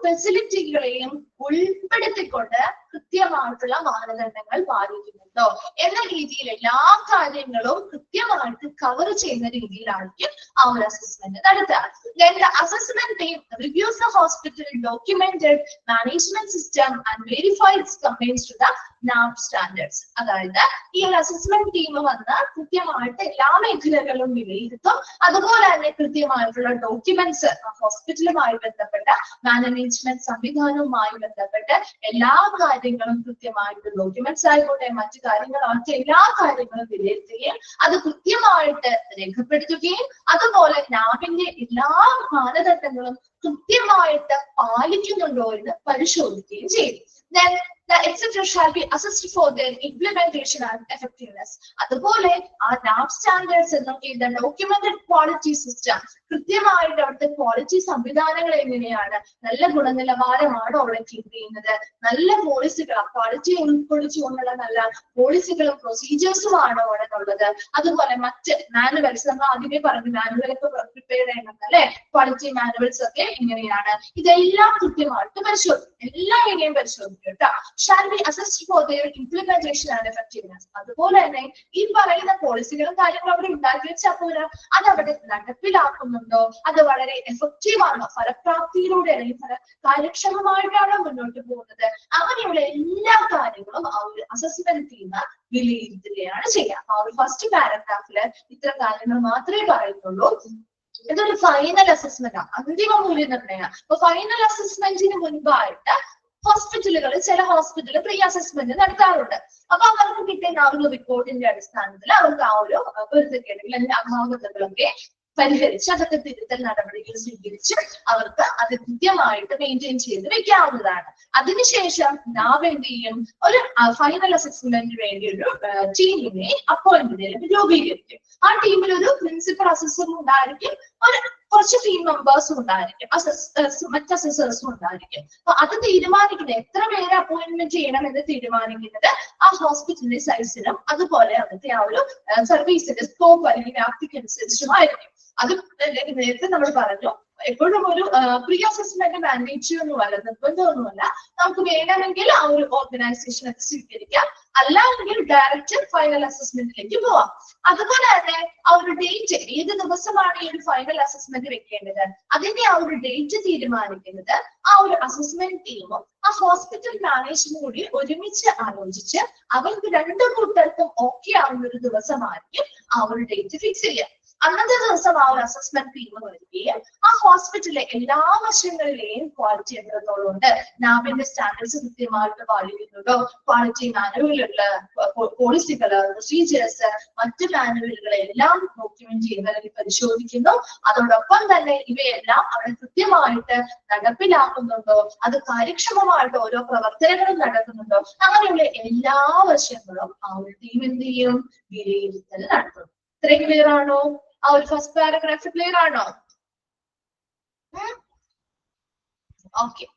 ഫെസിലിറ്റികളെയും ഉൾപ്പെടുത്തിക്കൊണ്ട് കൃത്യമായിട്ടുള്ള മാനദണ്ഡങ്ങൾ പാലിക്കുന്നുണ്ടോ എന്ന രീതിയിൽ എല്ലാ കാര്യങ്ങളും കൃത്യമായിട്ട് കവർ ചെയ്യുന്ന രീതിയിലായിരിക്കും ആ ഒരു അസസ്മെന്റ് നടത്തുക. Then the assessment team reviews the hospital documented management system and verify its compliance to the NAB standards. അതായത് ഈ ഒരു അസസ്മെന്റ് ടീം വന്ന് കൃത്യമായിട്ട് എല്ലാ മേഖലകളും വിലയിരുത്തും. അതുപോലെ തന്നെ കൃത്യമായിട്ടുള്ള ഡോക്യുമെന്റ്സ് ഹോസ്പിറ്റലുമായി ബന്ധപ്പെട്ട മാനേജ്മെന്റ് സംവിധാനവുമായി ബന്ധപ്പെട്ട് എല്ലാ കാര്യങ്ങളും കൃത്യമായിട്ട് ഡോക്യുമെന്റ്സ് ആയിക്കോട്ടെ മറ്റു കാര്യങ്ങളാകട്ടെ എല്ലാ കാര്യങ്ങളും വിലയിരുത്തുകയും അത് കൃത്യമായിട്ട് രേഖപ്പെടുത്തുകയും അതുപോലെ നാബിന്റെ എല്ലാ മാനദണ്ഡങ്ങളും കൃത്യമായിട്ട് പാലിക്കുന്നുണ്ടോ എന്ന് പരിശോധിക്കുകയും ചെയ്യും. Then the etc. shall be assessed for their implementation and effectiveness. അതുപോലെ ആ NAB സ്റ്റാൻഡേർഡ്സ് എന്നൊക്കെ ഡോക്യുമെന്റഡ് ക്വാളിറ്റി സിസ്റ്റം കൃത്യമായിട്ട് അവിടുത്തെ ക്വാളിറ്റി സംവിധാനങ്ങൾ എങ്ങനെയാണ്, നല്ല ഗുണനിലവാരമാണോ അവിടെ കീപ്പ് ചെയ്യുന്നത്, നല്ല പോളിസികൾ ക്വാളിറ്റി ഉൾക്കൊള്ളിച്ചുകൊണ്ടുള്ള നല്ല പോളിസികളും പ്രൊസീജിയേഴ്സും ആണോ അവിടെ ഉള്ളത്, അതുപോലെ മറ്റ് മാനുവൽസ് നമ്മൾ ആദ്യമേ പറഞ്ഞു മാനുവലൊക്കെ പ്രിപ്പയർ ചെയ്യണം അല്ലെ, ക്വാളിറ്റി മാനുവൽസ് ഒക്കെ എങ്ങനെയാണ്, ഇതെല്ലാം കൃത്യമായിട്ട് പരിശോധിക്കും. എല്ലാ ഏരിയയും പരിശോധിക്കും കേട്ടോ. Shall be assessed for their implementation and effectiveness. അതുപോലെ തന്നെ ഈ പറയുന്ന പോളിസികളും കാര്യങ്ങളും അവിടെ ഉണ്ടാക്കി വെച്ചാൽ പോരാ, അത് അവിടെ നടപ്പിലാക്കുന്നുണ്ടോ, അത് വളരെ എഫക്റ്റീവ് ആണോ, ഫലപ്രാപ്തിയിലൂടെ അല്ലെങ്കിൽ കാര്യക്ഷമമായിട്ടാണോ മുന്നോട്ട് പോകുന്നത്, അങ്ങനെയുള്ള എല്ലാ കാര്യങ്ങളും ആ ഒരു അസസ്മെന്റ് ടീം വിലയിരുത്തുകയാണ് ചെയ്യുക. ആ ഒരു ഫസ്റ്റ് പാരഗ്രാഫില് ഇത്തരം കാര്യങ്ങൾ മാത്രമേ പറയുന്നുള്ളൂ. ഇതൊരു ഫൈനൽ അസസ്മെന്റ് ആണ്, അന്തിമ മൂല്യനിർണ്ണയം. അപ്പൊ ഫൈനൽ അസസ്മെന്റിന് മുൻപായിട്ട് ഹോസ്പിറ്റലുകൾ, ചില ഹോസ്പിറ്റൽ പ്രീ അസസ്മെന്റ് നടത്താറുണ്ട്. അപ്പൊ അവർക്ക് കിട്ടുന്ന ആ ഒരു റിപ്പോർട്ടിന്റെ അടിസ്ഥാനത്തിൽ അവർക്ക് ആ ഒരു പൊരുത്തക്കേടുകൾ അല്ലെങ്കിൽ അപാകതകളൊക്കെ പരിഹരിച്ച് അതൊക്കെ തിരുത്തൽ നടപടികൾ സ്വീകരിച്ച് അവർക്ക് അത് കൃത്യമായിട്ട് മെയിൻറ്റെയിൻ ചെയ്ത് വെക്കാവുന്നതാണ്. അതിനുശേഷം നാബ് എന്ത് ചെയ്യും, ഒരു ഫൈനൽ അസസ്മെന്റിന് വേണ്ടി ഒരു ടീമിനെ അപ്പോയിന്റ് രൂപീകരിക്കും. ആ ടീമിൽ ഒരു പ്രിൻസിപ്പൽ അസസർ ഉണ്ടായിരിക്കും, ഒരു കുറച്ച് ടീം മെമ്പേഴ്സും ഉണ്ടായിരിക്കും, മറ്റ് അസസേഴ്സും ഉണ്ടായിരിക്കും. അപ്പൊ അത് തീരുമാനിക്കുന്നത് എത്ര പേര് അപ്പോയിന്റ്മെന്റ് ചെയ്യണം എന്ന് തീരുമാനിക്കുന്നത് ആ ഹോസ്പിറ്റലിന്റെ സൈസിലും അതുപോലെ അവിടുത്തെ ആ ഒരു സർവീസിന്റെ സ്കോപ്പ് അല്ലെങ്കിൽ വ്യാപ്തിക്ക് അനുസരിച്ചുമായിരിക്കും. അത് നേരത്തെ നമ്മൾ പറഞ്ഞു, എപ്പോഴും ഒരു പ്രീ അസസ്മെന്റ് മാൻഡേറ്ററി ഒന്നുമല്ല, നിർബന്ധമൊന്നുമല്ല. നമുക്ക് വേണമെങ്കിൽ ആ ഒരു ഓർഗനൈസേഷൻ അത് സ്വീകരിക്കാം, അല്ലെങ്കിൽ ഡയറക്റ്റ് ഫൈനൽ അസസ്മെന്റിലേക്ക് പോവാം. അതുപോലെ തന്നെ ആ ഒരു ഡേറ്റ്, ഏത് ദിവസമാണ് ഈ ഒരു ഫൈനൽ അസസ്മെന്റ് വെക്കേണ്ടത്, അതിന്റെ ആ ഒരു ഡേറ്റ് തീരുമാനിക്കുന്നത് ആ ഒരു അസസ്മെന്റ് ടീമും ആ ഹോസ്പിറ്റൽ മാനേജ്മെന്റും കൂടി ഒരുമിച്ച് ആലോചിച്ച് അവർക്ക് രണ്ടു കൂട്ടർക്കും ഓക്കെ ആവുന്ന ഒരു ദിവസമായിരിക്കും ആ ഒരു ഡേറ്റ് ഫിക്സ് ചെയ്യുക. അന്നത്തെ ദിവസം ആ ഒരു അസസ്മെന്റ് ടീം വരികയും ആ ഹോസ്പിറ്റലിലെ എല്ലാ വശങ്ങളിലെയും ക്വാളിറ്റി എത്രത്തോളം ഉണ്ട്, നാബിന്റെ സ്റ്റാൻഡേർഡ്സ് കൃത്യമായിട്ട് പാലിക്കുന്നുണ്ടോ, ക്വാളിറ്റി മാനുവലുള്ള പോളിസികൾ, പ്രൊസീജിയേഴ്സ്, മറ്റ് മാനുവലുകളെല്ലാം ഡോക്യുമെന്റ് ചെയ്ത് അല്ലെങ്കിൽ പരിശോധിക്കുന്നു. അതോടൊപ്പം തന്നെ ഇവയെല്ലാം അവിടെ കൃത്യമായിട്ട് നടപ്പിലാക്കുന്നുണ്ടോ, അത് കാര്യക്ഷമമായിട്ട് ഓരോ പ്രവർത്തനങ്ങളും നടക്കുന്നുണ്ടോ, അങ്ങനെയുള്ള എല്ലാ വശങ്ങളും ആ ഒരു ടീം എന്ത് ചെയ്യും, വിലയിരുത്തൽ നടത്തും. ഇത്രയും ക്ലിയർ ആണോ? ആ ഒരു ഫസ്റ്റ് പാരഗ്രാഫ് ക്ലിയർ ആണോ? ഓക്കെ.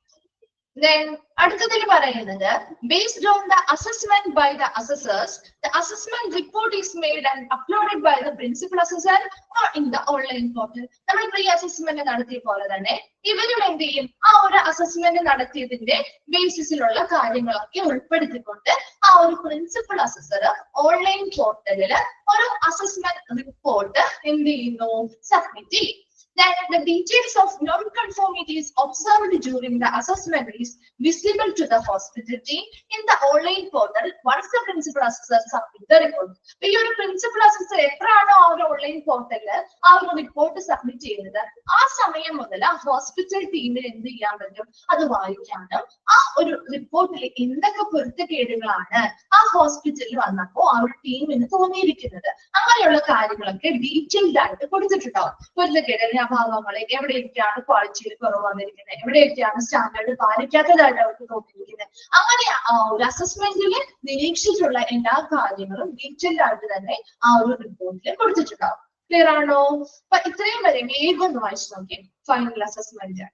Then അടുത്തതിൽ പറയുന്നത്, based on the assessment by the assessors, the assessment report is made and uploaded by the principal assessor or in the online portal. നമ്മൾ പ്രീ അസസ്മെന്റ് നടത്തിയ പോലെ തന്നെ ഇവരും എന്ത് ചെയ്യും, ആ ഒരു അസസ്മെന്റ് നടത്തിയതിന്റെ ബേസിസിലുള്ള കാര്യങ്ങളൊക്കെ ഉൾപ്പെടുത്തിക്കൊണ്ട് ആ ഒരു പ്രിൻസിപ്പൽ അസസർ ഓൺലൈൻ പോർട്ടലില് ഒരു അസസ്മെന്റ് റിപ്പോർട്ട് എന്ത് ചെയ്യുന്നു, സബ്മിറ്റ് ചെയ്യും. That the details of non-conformities observed during the assessment is visible to the hospital team in the online portal once the principal assessor submits the report. ഈ ഒരു principal assessor എപ്പോഴാണോ ആ ഒരു online പോർട്ടലില് ആ ഒരു റിപ്പോർട്ട് സബ്മിറ്റ് ചെയ്യുന്നത്, ആ സമയം മുതൽ ആ ഹോസ്പിറ്റൽ ടീമിന് എന്ത് ചെയ്യാൻ പറ്റും, അത് വായിക്കാനും ആ ഒരു റിപ്പോർട്ടിൽ എന്തൊക്കെ പൊരുത്തക്കേടുകളാണ് ആ ഹോസ്പിറ്റലിൽ വന്നപ്പോൾ ആ ഒരു ടീമിന് തോന്നിയിരിക്കുന്നത്, അങ്ങനെയുള്ള കാര്യങ്ങളൊക്കെ ഡീറ്റെയിൽഡ് ആയിട്ട് കൊടുത്തിട്ടുണ്ടാവും. പൊരുത്തക്കേടുകൾ, അഭാവങ്ങൾ, എവിടെയൊക്കെയാണ് ക്വാളിറ്റിയിൽ കുറവ് വന്നിരിക്കുന്നത്, എവിടെയൊക്കെയാണ് സ്റ്റാൻഡേർഡ് പാലിക്കാത്തതായിട്ട് അവർക്ക് തോന്നിയിരിക്കുന്നത്, അങ്ങനെ ആ ഒരു അസസ്മെന്റിൽ നിരീക്ഷിച്ചിട്ടുള്ള എല്ലാ കാര്യങ്ങളും ഡീറ്റെയിൽഡ് ആയിട്ട് തന്നെ ആ ഒരു റിപ്പോർട്ടിൽ കൊടുത്തിട്ടുണ്ടാവും. ക്ലിയർ ആണോ? അപ്പൊ ഇത്രയും വരെ വേഗം ഒന്ന് വായിച്ചു നോക്കി ഫൈനൽ അസസ്മെന്റ്.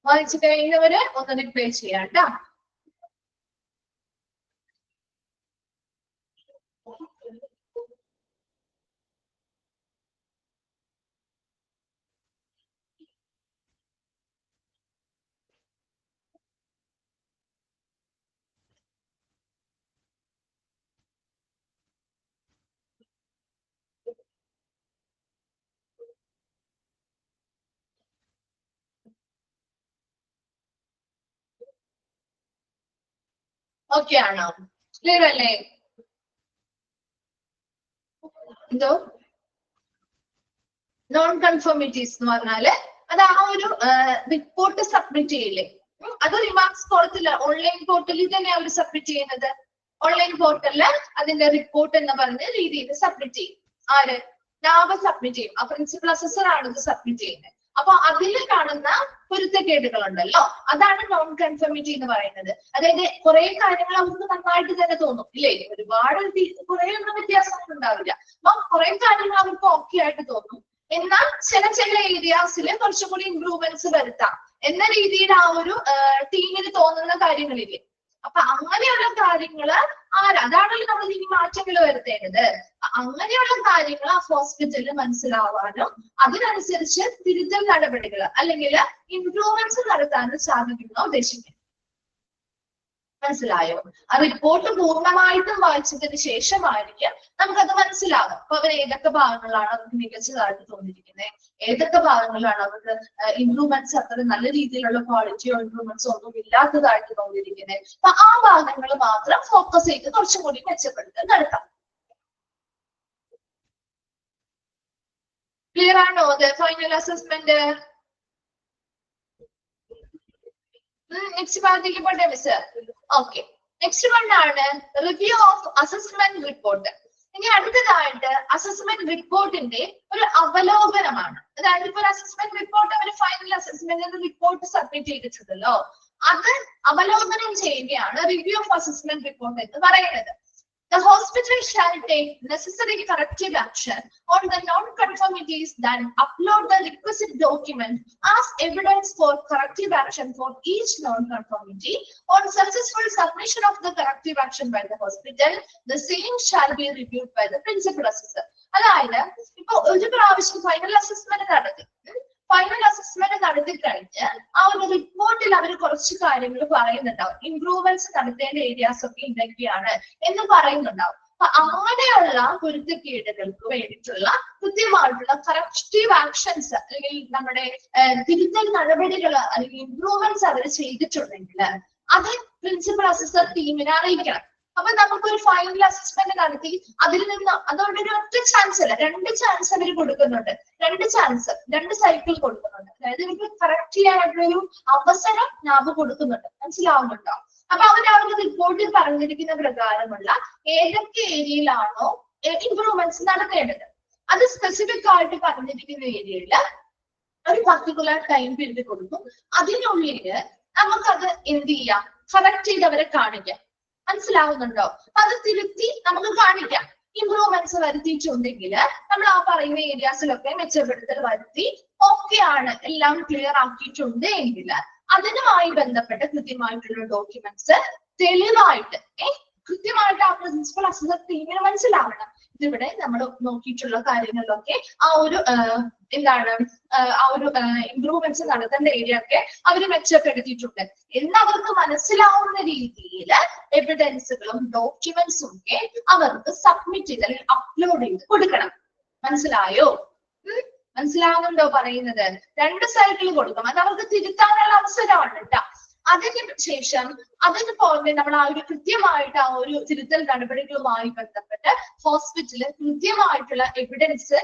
വായിച്ചു കഴിഞ്ഞവര് ഒന്ന് റിപ്ലൈ ചെയ്യാം കേട്ടോ. ഓക്കെ ആണോ? ക്ലിയർ അല്ലേ? എന്തോ നോൺ കൺഫോമിറ്റീസ് എന്ന് പറഞ്ഞാല് അത് ആ ഒരു റിപ്പോർട്ട് സബ്മിറ്റ് ചെയ്യില്ലേ, അത് റിമാർക്സ് പോർട്ടല് ഓൺലൈൻ പോർട്ടലിൽ തന്നെ അവർ സബ്മിറ്റ് ചെയ്യുന്നത്. ഓൺലൈൻ പോർട്ടലില് അതിന്റെ റിപ്പോർട്ട് എന്ന് പറഞ്ഞ രീതിയിൽ സബ്മിറ്റ് ചെയ്യും. ആര്? നാബ് സബ്മിറ്റ് ചെയ്യും. ആ പ്രിൻസിപ്പൽ അസസർ ആണ് ഇത് സബ്മിറ്റ് ചെയ്യുന്നത്. അപ്പൊ അതിൽ കാണുന്ന പൊരുത്തക്കേടുകൾ ഉണ്ടല്ലോ, അതാണ് നോൺ കൺഫോമിറ്റി എന്ന് പറയുന്നത്. അതായത് കുറെ കാര്യങ്ങൾ അവർക്ക് നന്നായിട്ട് തന്നെ തോന്നും ഇല്ലേ, ഒരുപാട് കുറെ ഒന്നും വ്യത്യാസങ്ങൾ ഉണ്ടാവില്ല. അപ്പൊ കുറെ കാര്യങ്ങൾ അവർക്ക് ഓക്കെ ആയിട്ട് തോന്നും, എന്നാൽ ചില ഏരിയാസിൽ കുറച്ചും കൂടി ഇംപ്രൂവ്മെന്റ്സ് വരുത്താം എന്ന രീതിയിൽ ആ ഒരു ടീമിന് തോന്നുന്ന കാര്യങ്ങളില്ലേ, അപ്പൊ അങ്ങനെയുള്ള കാര്യങ്ങള് അതാണല്ലോ നമ്മൾ ഇനി മാറ്റങ്ങൾ വരുത്തേണ്ടത്. അങ്ങനെയുള്ള കാര്യങ്ങൾ ആ ഹോസ്പിറ്റലിൽ മനസ്സിലാവാനും അതിനനുസരിച്ച് തിരുത്തൽ നടപടികൾ അല്ലെങ്കിൽ ഇംപ്രൂവ്മെന്റ്സ് നടത്താനും സാധിക്കുന്ന ഉദ്ദേശിക്കുന്നത്. മനസ്സിലായോ? ആ റിപ്പോർട്ട് പൂർണ്ണമായിട്ടും വായിച്ചതിന് ശേഷമായിരിക്കും നമുക്കത് മനസ്സിലാകും. അപ്പൊ അവർ ഏതൊക്കെ ഭാഗങ്ങളാണ് അവർക്ക് മികച്ചതായിട്ട് തോന്നിയിരിക്കുന്നത്, ഏതൊക്കെ ഭാഗങ്ങളിലാണ് അവർക്ക് ഇംപ്രൂവ്മെന്റ്സ് അത്ര നല്ല രീതിയിലുള്ള ക്വാളിറ്റിയോ ഇംപ്രൂവ്മെന്റ്സോ ഒന്നും ഇല്ലാത്തതായിട്ട് തോന്നിയിരിക്കുന്നത്. അപ്പൊ ആ ഭാഗങ്ങൾ മാത്രം ഫോക്കസ് ചെയ്ത് കുറച്ചും കൂടി മെച്ചപ്പെടുത്തൽ നടത്താം. ക്ലിയർ ആണോ അത് ഫൈനൽ അസസ്മെന്റ്? നെക്സ്റ്റ് ഭാഗത്തേക്ക് പോട്ടെ മിസ്. ഓക്കെ, നെക്സ്റ്റ് വൺ ആണ് റിവ്യൂ ഓഫ് അസസ്മെന്റ് റിപ്പോർട്ട്. ഇനി അടുത്തതായിട്ട് അസസ്മെന്റ് റിപ്പോർട്ടിന്റെ ഒരു അവലോകനമാണ്. അതായത് ഇപ്പൊ ഒരു അസസ്മെന്റ് റിപ്പോർട്ട് അവർ ഫൈനൽ അസസ്മെന്റ് റിപ്പോർട്ട് സബ്മിറ്റ് ചെയ്തിട്ടുണ്ടല്ലോ, അത് അവലോകനം ചെയ്യുകയാണ് റിവ്യൂ ഓഫ് അസസ്മെന്റ് റിപ്പോർട്ട് എന്ന് പറയുന്നത്. The hospital shall take necessary corrective action on the non-conformities, then upload the requisite document as evidence for corrective action for each non-conformity. On successful submission of the corrective action by the hospital, the same shall be reviewed by the principal assessor. അതായത് ഇപ്പൊ ഒരു പ്രാവശ്യം final assessment നടത്തി, final assessment നടത്തി കഴിഞ്ഞ് ആ ഒരു റിപ്പോർട്ടിൽ അവർ കുറച്ച് കാര്യങ്ങൾ പറയുന്നുണ്ടാവും. ഇംപ്രൂവ്മെന്റ്സ് നടത്തേണ്ട ഏരിയാസ് ഒക്കെ എന്തൊക്കെയാണ് എന്ന് പറയുന്നുണ്ടാവും. അപ്പൊ അങ്ങനെയുള്ള പൊരുത്തക്കേടുകൾക്ക് വേണ്ടിയിട്ടുള്ള കൃത്യമായിട്ടുള്ള കറക്റ്റീവ് ആക്ഷൻസ് അല്ലെങ്കിൽ നമ്മുടെ തിരുത്തൽ നടപടികൾ അല്ലെങ്കിൽ ഇംപ്രൂവ്മെന്റ്സ് അവർ ചെയ്തിട്ടുണ്ടെങ്കിൽ അത് പ്രിൻസിപ്പൽ അസസർ ടീമിനെ അറിയിക്കണം. അപ്പൊ നമുക്കൊരു ഫൈനൽ അസസ്മെന്റ് നടത്തി അതിൽ നിന്ന് അതുകൊണ്ട് ഒരു ഒറ്റ ചാൻസ് അല്ല, 2 ചാൻസ് അവർ കൊടുക്കുന്നുണ്ട്. 2 ചാൻസ്, 2 സൈക്കിൾ കൊടുക്കുന്നുണ്ട്. അതായത് ഇവർക്ക് കറക്റ്റ് ചെയ്യാനായിട്ടുള്ളൊരു അവസരം നാബ് കൊടുക്കുന്നുണ്ട്. മനസ്സിലാവുന്നുണ്ടോ? അപ്പൊ അവരുടെ റിപ്പോർട്ടിൽ പറഞ്ഞിരിക്കുന്ന പ്രകാരമുള്ള ഏതൊക്കെ ഏരിയയിലാണോ ഇംപ്രൂവ്മെന്റ്സ് നടത്തേണ്ടത് അത് സ്പെസിഫിക് ആയിട്ട് പറഞ്ഞിരിക്കുന്ന ഏരിയയിൽ ഒരു പർട്ടിക്കുലർ ടൈം പീരീഡ് കൊടുക്കും. അതിനുള്ളിൽ നമുക്കത് എന്ത് ചെയ്യാം, കറക്റ്റ് ചെയ്ത് അവരെ കാണിക്കാം. മനസ്സിലാവുന്നുണ്ടോ? അത് തിരുത്തി നമുക്ക് കാണിക്കാം. ഇംപ്രൂവ്മെന്റ്സ് വരുത്തിയിട്ടുണ്ടെങ്കിൽ നമ്മൾ ആ പറയുന്ന ഏരിയാസിലൊക്കെ മെച്ചപ്പെടുത്തൽ വരുത്തി ഓക്കെ ആണ്, എല്ലാം ക്ലിയർ ആക്കിയിട്ടുണ്ട് എങ്കിൽ അതിനുമായി ബന്ധപ്പെട്ട കൃത്യമായിട്ടുള്ള ഡോക്യുമെന്റ്സ് തെളിവായിട്ട് കൃത്യമായിട്ട് ആ പ്രിൻസിപ്പൽ അസസർ ടീമിന് മനസ്സിലാവണം. ഇതിവിടെ നമ്മൾ നോക്കിയിട്ടുള്ള കാര്യങ്ങളിലൊക്കെ ആ ഒരു എന്താണ് ആ ഒരു ഇംപ്രൂവ്മെന്റ്സ് നടത്തേണ്ട ഏരിയ ഒക്കെ അവർ മെച്ചപ്പെടുത്തിയിട്ടുണ്ട് എന്നവർക്ക് മനസ്സിലാവുന്ന രീതിയിൽ എവിഡൻസുകളും ഡോക്യുമെന്റ്സും ഒക്കെ അവർക്ക് സബ്മിറ്റ് ചെയ്ത് അല്ലെങ്കിൽ അപ്ലോഡ് ചെയ്ത് കൊടുക്കണം. മനസ്സിലായോ? മനസ്സിലാവുന്നുണ്ടോ പറയുന്നത്? 2 സൈക്കിൾ കൊടുക്കും. അത് അവർക്ക് തിരുത്താനുള്ള അവസരമാണ് കേട്ടോ. അതിന് ശേഷം അതിന് പുറമെ നമ്മൾ ആ ഒരു കൃത്യമായിട്ട് ആ ഒരു തിരുത്തൽ നടപടികളുമായി ബന്ധപ്പെട്ട് ഹോസ്പിറ്റലിൽ കൃത്യമായിട്ടുള്ള എവിഡൻസ്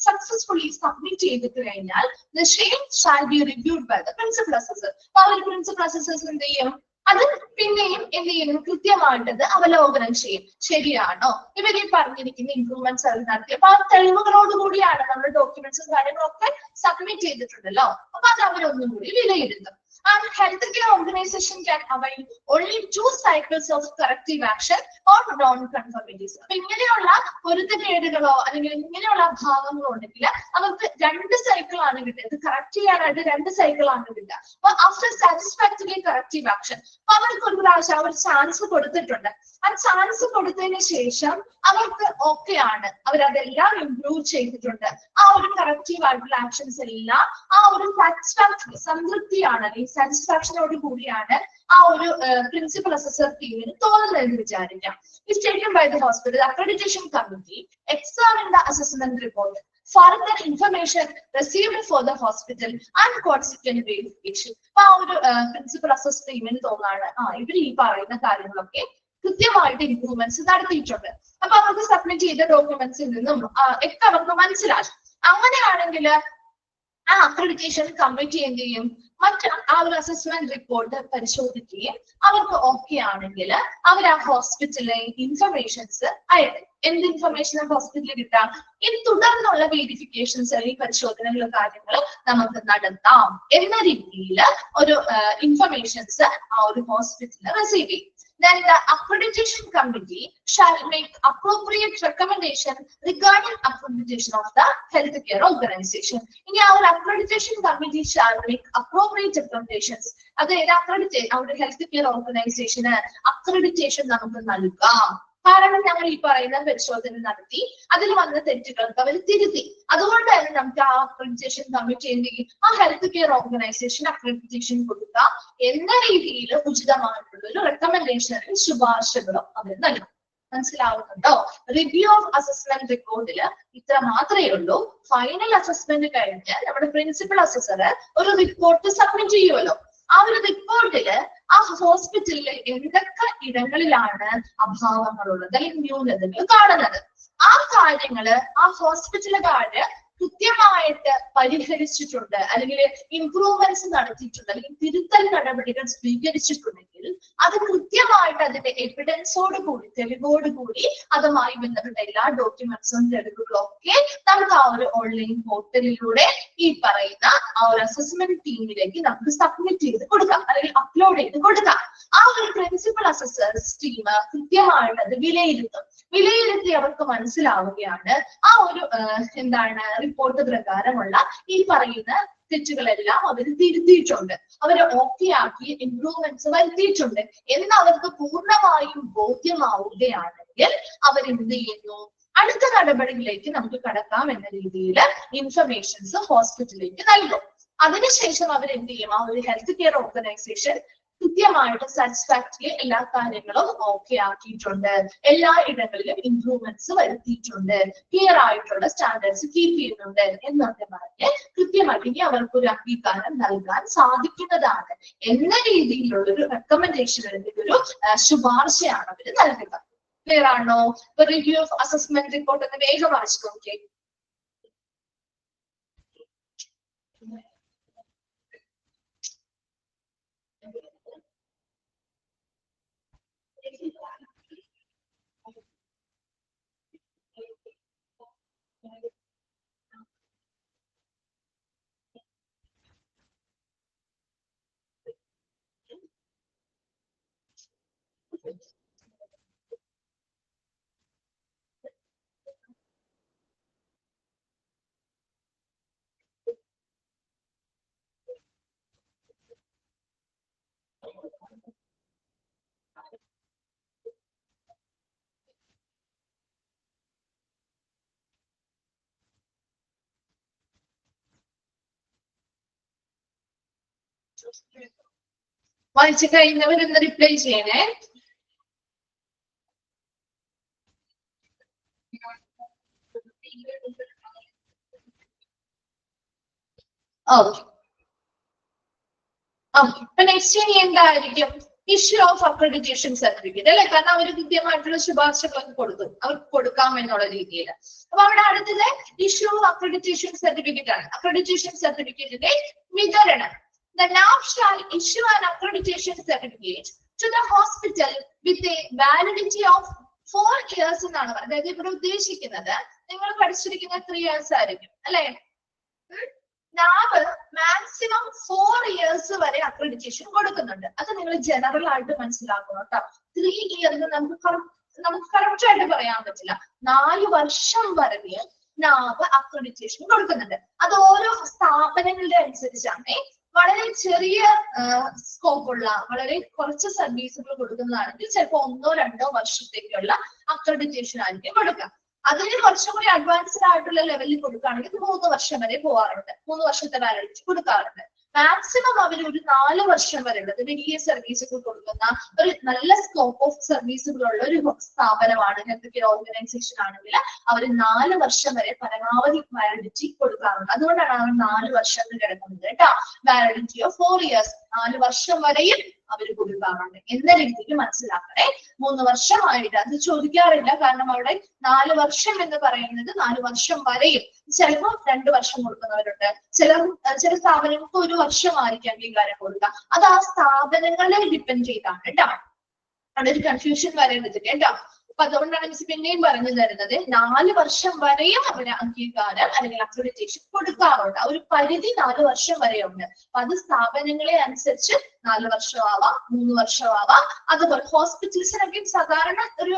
സക്സസ്ഫുള്ളി സബ്മിറ്റ് ചെയ്തിട്ട് കഴിഞ്ഞാൽ the same shall be reviewed by the principal assessor. ആ ഒരു പ്രിൻസിപ്പൽ അസസേഴ്സ് എന്ത് ചെയ്യും? അത് പിന്നെയും എന്ത് ചെയ്യുന്നു? കൃത്യമായിട്ടത് അവലോകനം ചെയ്യും. ശരിയാണോ ഇവർ ഈ പറഞ്ഞിരിക്കുന്ന ഇംപ്രൂവ്മെന്റ്സ് അവർ നടത്തി? അപ്പൊ ആ തെളിവുകളോട് കൂടിയാണ് നമ്മുടെ ഡോക്യുമെന്റ്സും കാര്യങ്ങളൊക്കെ സബ്മിറ്റ് ചെയ്തിട്ടുണ്ടല്ലോ. അപ്പൊ അത് അവരൊന്നും കൂടി വിലയിരുത്തും. And healthcare organization can avail only 2 cycles of corrective action on non-conformities. അപ്പൊ ഇങ്ങനെയുള്ള പൊരുത്തക്കേടുകളോ അല്ലെങ്കിൽ ഇങ്ങനെയുള്ള ഭാഗങ്ങളോ ഉണ്ടെങ്കിൽ അവർക്ക് 2 സൈക്കിൾ ആണ് കിട്ടുക. ഇത് കറക്റ്റ് ചെയ്യാനായിട്ട് 2 സൈക്കിൾ ആണ് കിട്ടുക. അപ്പൊ ആഫ്റ്റർ സാറ്റിസ്ഫാക്ടറി കറക്റ്റീവ് ആക്ഷൻ അവർക്ക് ഒരു പ്രാവശ്യം അവർ ചാൻസ് കൊടുത്തിട്ടുണ്ട്. ആ ചാൻസ് കൊടുത്തതിന് ശേഷം അവർക്ക് ഓക്കെ ആണ്, അവരതെല്ലാം ഇംപ്രൂവ് ചെയ്തിട്ടുണ്ട്. ആ ഒരു കറക്റ്റീവ് ആയിട്ടുള്ള ആക്ഷൻസ് എല്ലാം ആ ഒരു സാറ്റിസ്ഫാക്ടറി സംതൃപ്തിയാണ് അല്ലെങ്കിൽ സാറ്റിസ്ഫാക്ഷനോട് കൂടിയാണ് ആ ഒരു പ്രിൻസിപ്പൽ അസസർ ടീമിന് തോന്നുന്നതെന്ന് വിചാരിക്കാം. If taken by the hospital accreditation committee, examine the assessment report, further information received for the hospital and consequent verification. അപ്പൊ ആ ഒരു പ്രിൻസിപ്പൽ അസസർ ടീമിന് തോന്നാണ് ഇവർ ഈ പറയുന്ന കാര്യങ്ങളൊക്കെ കൃത്യമായിട്ട് ഇംപ്രൂവ്മെന്റ്സ് നടത്തിയിട്ടുണ്ട്. അപ്പൊ അവർക്ക് സബ്മിറ്റ് ചെയ്ത ഡോക്യുമെന്റ്സിൽ നിന്നും ഒക്കെ അവർക്ക് മനസ്സിലാകും. അങ്ങനെയാണെങ്കിൽ ആ അക്രഡിറ്റേഷൻ കമ്മിറ്റി എന്ത് ചെയ്യും? മറ്റ് ആ ഒരു അസസ്മെന്റ് റിപ്പോർട്ട് പരിശോധിക്കുകയും അവർക്ക് ഓക്കെ ആണെങ്കിൽ അവർ ആ ഹോസ്പിറ്റലിലെ ഇൻഫർമേഷൻസ് അയക്കും. എന്ത് ഇൻഫർമേഷൻ ഹോസ്പിറ്റലിൽ കിട്ടാം? ഇനി തുടർന്നുള്ള വെരിഫിക്കേഷൻസ് അല്ലെങ്കിൽ പരിശോധനകളും കാര്യങ്ങൾ നമുക്ക് നടത്താം എന്ന രീതിയിൽ ഒരു ഇൻഫർമേഷൻസ് ആ ഒരു ഹോസ്പിറ്റലിൽ റിസീവ് ചെയ്യും. then the accreditation committee shall make appropriate recommendation regarding accreditation of the healthcare organization. ഇനി ആ ഒരു accreditation committee shall make appropriate recommendations. അതായത് our healthcare organization accreditation നമുക്ക് നൽകാം. കാരണം ഞങ്ങൾ ഈ പറയുന്ന പരിശോധന നടത്തി അതിൽ വന്ന തെറ്റുകൾക്ക് അവർ തിരുത്തി. അതുകൊണ്ട് തന്നെ നമുക്ക് ആ അക്രഡിറ്റേഷൻ കമ്മിറ്റി എന്ത് ചെയ്യും, ആ ഹെൽത്ത് കെയർ ഓർഗനൈസേഷൻ അക്രഡിറ്റേഷൻ കൊടുക്കാം എന്ന രീതിയിൽ ഉചിതമായിട്ടുള്ള ഒരു റെക്കമെൻഡേഷനും ശുപാർശകളും അവർ നൽകും. മനസ്സിലാവുന്നുണ്ടോ? റിവ്യൂ ഓഫ് അസസ്മെന്റ് റിപ്പോർട്ടിൽ ഇത്ര മാത്രമേ ഉള്ളൂ. ഫൈനൽ അസസ്മെന്റ് കഴിഞ്ഞ് നമ്മുടെ പ്രിൻസിപ്പൽ അസസർ ഒരു റിപ്പോർട്ട് സബ്മിറ്റ് ചെയ്യുമല്ലോ. ആ ഒരു റിപ്പോർട്ടില് ആ ഹോസ്പിറ്റലിൽ എന്തൊക്കെ ഇടങ്ങളിലാണ് അഭാവങ്ങളുള്ളത് അല്ലെങ്കിൽ ന്യൂനതകൾ കാണുന്നത്, ആ കാര്യങ്ങള് ആ ഹോസ്പിറ്റലുകാര് കൃത്യമായിട്ട് പരിഹരിച്ചിട്ടുണ്ട് അല്ലെങ്കിൽ ഇംപ്രൂവ്മെന്റ്സ് നടത്തിയിട്ടുണ്ട് അല്ലെങ്കിൽ തിരുത്തൽ നടപടികൾ സ്വീകരിച്ചിട്ടുണ്ടെങ്കിൽ അത് കൃത്യമായിട്ട് അതിന്റെ എവിഡൻസോട് കൂടി തെളിവോട് കൂടി അതുമായി ബന്ധപ്പെട്ട എല്ലാ ഡോക്യുമെന്റ്സും തെളിവുകളും ഒക്കെ നമുക്ക് ആ ഒരു ഓൺലൈൻ പോർട്ടലിലൂടെ ഈ പറയുന്ന ആ ഒരു അസസ്മെന്റ് ടീമിലേക്ക് നമുക്ക് സബ്മിറ്റ് ചെയ്ത് കൊടുക്കാം അല്ലെങ്കിൽ അപ്ലോഡ് ചെയ്ത് കൊടുക്കാം. ആ ഒരു പ്രിൻസിപ്പൽ അസസേഴ്സ് ടീം കൃത്യമായിട്ട് അത് വിലയിരുത്തി അവർക്ക് മനസ്സിലാവുകയാണ് ആ ഒരു എന്താണ് റിപ്പോർട്ട് പ്രകാരമുള്ള ഈ പറയുന്ന തെറ്റുകളെല്ലാം അവർ തിരുത്തിയിട്ടുണ്ട്, അവർ ഓക്കെ ആക്കി ഇംപ്രൂവ്മെന്റ്സ് വരുത്തിയിട്ടുണ്ട് എന്ന് അവർക്ക് പൂർണ്ണമായും ബോധ്യമാവുകയാണെങ്കിൽ അവരെന്ത് ചെയ്യുന്നു, അടുത്ത നടപടികളിലേക്ക് നമുക്ക് കടക്കാം എന്ന രീതിയിൽ ഇൻഫർമേഷൻസ് ഹോസ്പിറ്റലിലേക്ക് നൽകും. അതിനുശേഷം അവരെന്ത് ചെയ്യും, ആ ഒരു ഹെൽത്ത് കെയർ ഓർഗനൈസേഷൻ കൃത്യമായിട്ട് സാറ്റിസ്ഫാക്ടറി എല്ലാ കാര്യങ്ങളും ഓക്കെ ആക്കിയിട്ടുണ്ട്, എല്ലാ ഇടങ്ങളിലും ഇംപ്രൂവ്മെന്റ്സ് വരുത്തിയിട്ടുണ്ട്, ക്ലിയർ ആയിട്ടുള്ള സ്റ്റാൻഡേർഡ്സ് കീപ്പ് ചെയ്യുന്നുണ്ട് എന്നൊക്കെ പറഞ്ഞ് കൃത്യമായിട്ട് ഇനി അവർക്ക് ഒരു അംഗീകാരം നൽകാൻ സാധിക്കുന്നതാണ് എന്ന രീതിയിലുള്ള ഒരു റെക്കമെൻഡേഷൻ അല്ലെങ്കിൽ ഒരു ശുപാർശയാണ് അവർ നൽകുക. ക്ലിയർ ആണോ? റിവ്യൂ ഓഫ് അസസ്മെന്റ് റിപ്പോർട്ട് എന്ന് വേഗം വായിച്ചു നോക്കിയേ. വായിച്ചു കഴിഞ്ഞവരൊന്ന് റിപ്ലൈ ചെയ്യണേ. ഓക്കെ ഇപ്പൊ നെക്സ്റ്റ് ഇനി എന്തായിരിക്കും, ഇഷ്യൂ ഓഫ് അക്രഡിറ്റേഷൻ സർട്ടിഫിക്കറ്റ് അല്ലെ, കാരണം അവർ കൃത്യമായിട്ടുള്ള ശുപാർശകളൊക്കെ കൊടുക്കും, അവർക്ക് കൊടുക്കാം എന്നുള്ള രീതിയിൽ. അപ്പൊ അവിടെ അടുത്തത് ഇഷ്യൂ ഓഫ് അക്രഡിറ്റേഷൻ സർട്ടിഫിക്കറ്റ് ആണ്. അക്രഡിറ്റേഷൻ സർട്ടിഫിക്കറ്റിന്റെ വിതരണം. The NAF shall issue an accreditation certificate to the hospital with a validity of 4 years എന്നാണ് പറയുന്നത്. അതായത് ഇവിടെ ഉദ്ദേശിക്കുന്നത് നിങ്ങൾ പഠിച്ചിരിക്കുന്ന 3 years ആയിരിക്കും അല്ലെ. നാവ് മാക്സിമം 4 years വരെ അക്രഡിറ്റേഷൻ കൊടുക്കുന്നുണ്ട്. അത് നിങ്ങൾ ജനറൽ ആയിട്ട് മനസ്സിലാക്കണം കേട്ടോ. 3 years നമുക്ക് കറക്റ്റ് ആയിട്ട് പറയാൻ പറ്റില്ല. 4 വർഷം വരെ നാവ് അക്രഡിറ്റേഷൻ കൊടുക്കുന്നുണ്ട്. അത് ഓരോ സ്ഥാപനങ്ങളുടെ അനുസരിച്ചാണ്. വളരെ ചെറിയ സ്കോപ്പുള്ള വളരെ കുറച്ച് സർവീസുകൾ കൊടുക്കുന്നതാണെങ്കിൽ ചിലപ്പോൾ 1-2 വർഷത്തേക്കുള്ള അക്രഡിറ്റേഷൻ ആയിരിക്കും കൊടുക്കുക. അതിന് കുറച്ചും കൂടി അഡ്വാൻസ്ഡ് ആയിട്ടുള്ള ലെവലിൽ കൊടുക്കുകയാണെങ്കിൽ 3 വർഷം വരെ പോകാറുണ്ട്, 3 വർഷത്തെ വാലിഡിറ്റി കൊടുക്കാറുണ്ട്. മാക്സിമം അവർ ഒരു 4 വർഷം വരെ ഉള്ളത് വലിയ സർവീസുകൾ കൊടുക്കുന്ന ഒരു നല്ല സ്കോപ്പ് ഓഫ് സർവീസുകളുള്ള ഒരു സ്ഥാപനമാണ് ഹെൽത്ത് കെയർ ഓർഗനൈസേഷൻ ആണെങ്കിൽ അവർ 4 വർഷം വരെ പരമാവധി വാലിഡിറ്റി കൊടുക്കാറുണ്ട്. അതുകൊണ്ടാണ് അവർ 4 വർഷം കിടക്കുന്നത് കേട്ടോ. വാലിഡിറ്റി ഓഫ് 4 years 4 വർഷം വരെയും അവർ കൊടുക്കാറുണ്ട് എന്ന രീതിയിൽ മനസ്സിലാക്കണേ. 3 വർഷമായിട്ട് അത് ചോദിക്കാറില്ല, കാരണം അവിടെ 4 വർഷം എന്ന് പറയുന്നത് 4 വർഷം വരെയും, ചിലപ്പോൾ 2 വർഷം കൊടുക്കുന്നവരുണ്ട്, ചില സ്ഥാപനങ്ങൾക്ക് 1 വർഷമായിരിക്കും അംഗീകാരം കൊടുക്കുക. അത് ആ സ്ഥാപനങ്ങളെ ഡിപ്പെൻഡ് ചെയ്താണ് കേട്ടോ. അവിടെ ഒരു കൺഫ്യൂഷൻ വരേണ്ടത് കേട്ടോ. അപ്പൊ അതുകൊണ്ടാണ് മിസ് പിന്നെയും പറഞ്ഞു തരുന്നത് 4 വർഷം വരെയും അവര് അംഗീകാരം അല്ലെങ്കിൽ അക്രഡിറ്റേഷൻ കൊടുക്കാറുണ്ട്. ഒരു പരിധി 4 വർഷം വരെയുണ്ട്. അപ്പൊ അത് സ്ഥാപനങ്ങളെ അനുസരിച്ച് 4 വർഷമാവാം, 3 വർഷമാവാം. അതുപോലെ ഹോസ്പിറ്റൽസിനൊക്കെ സാധാരണ ഒരു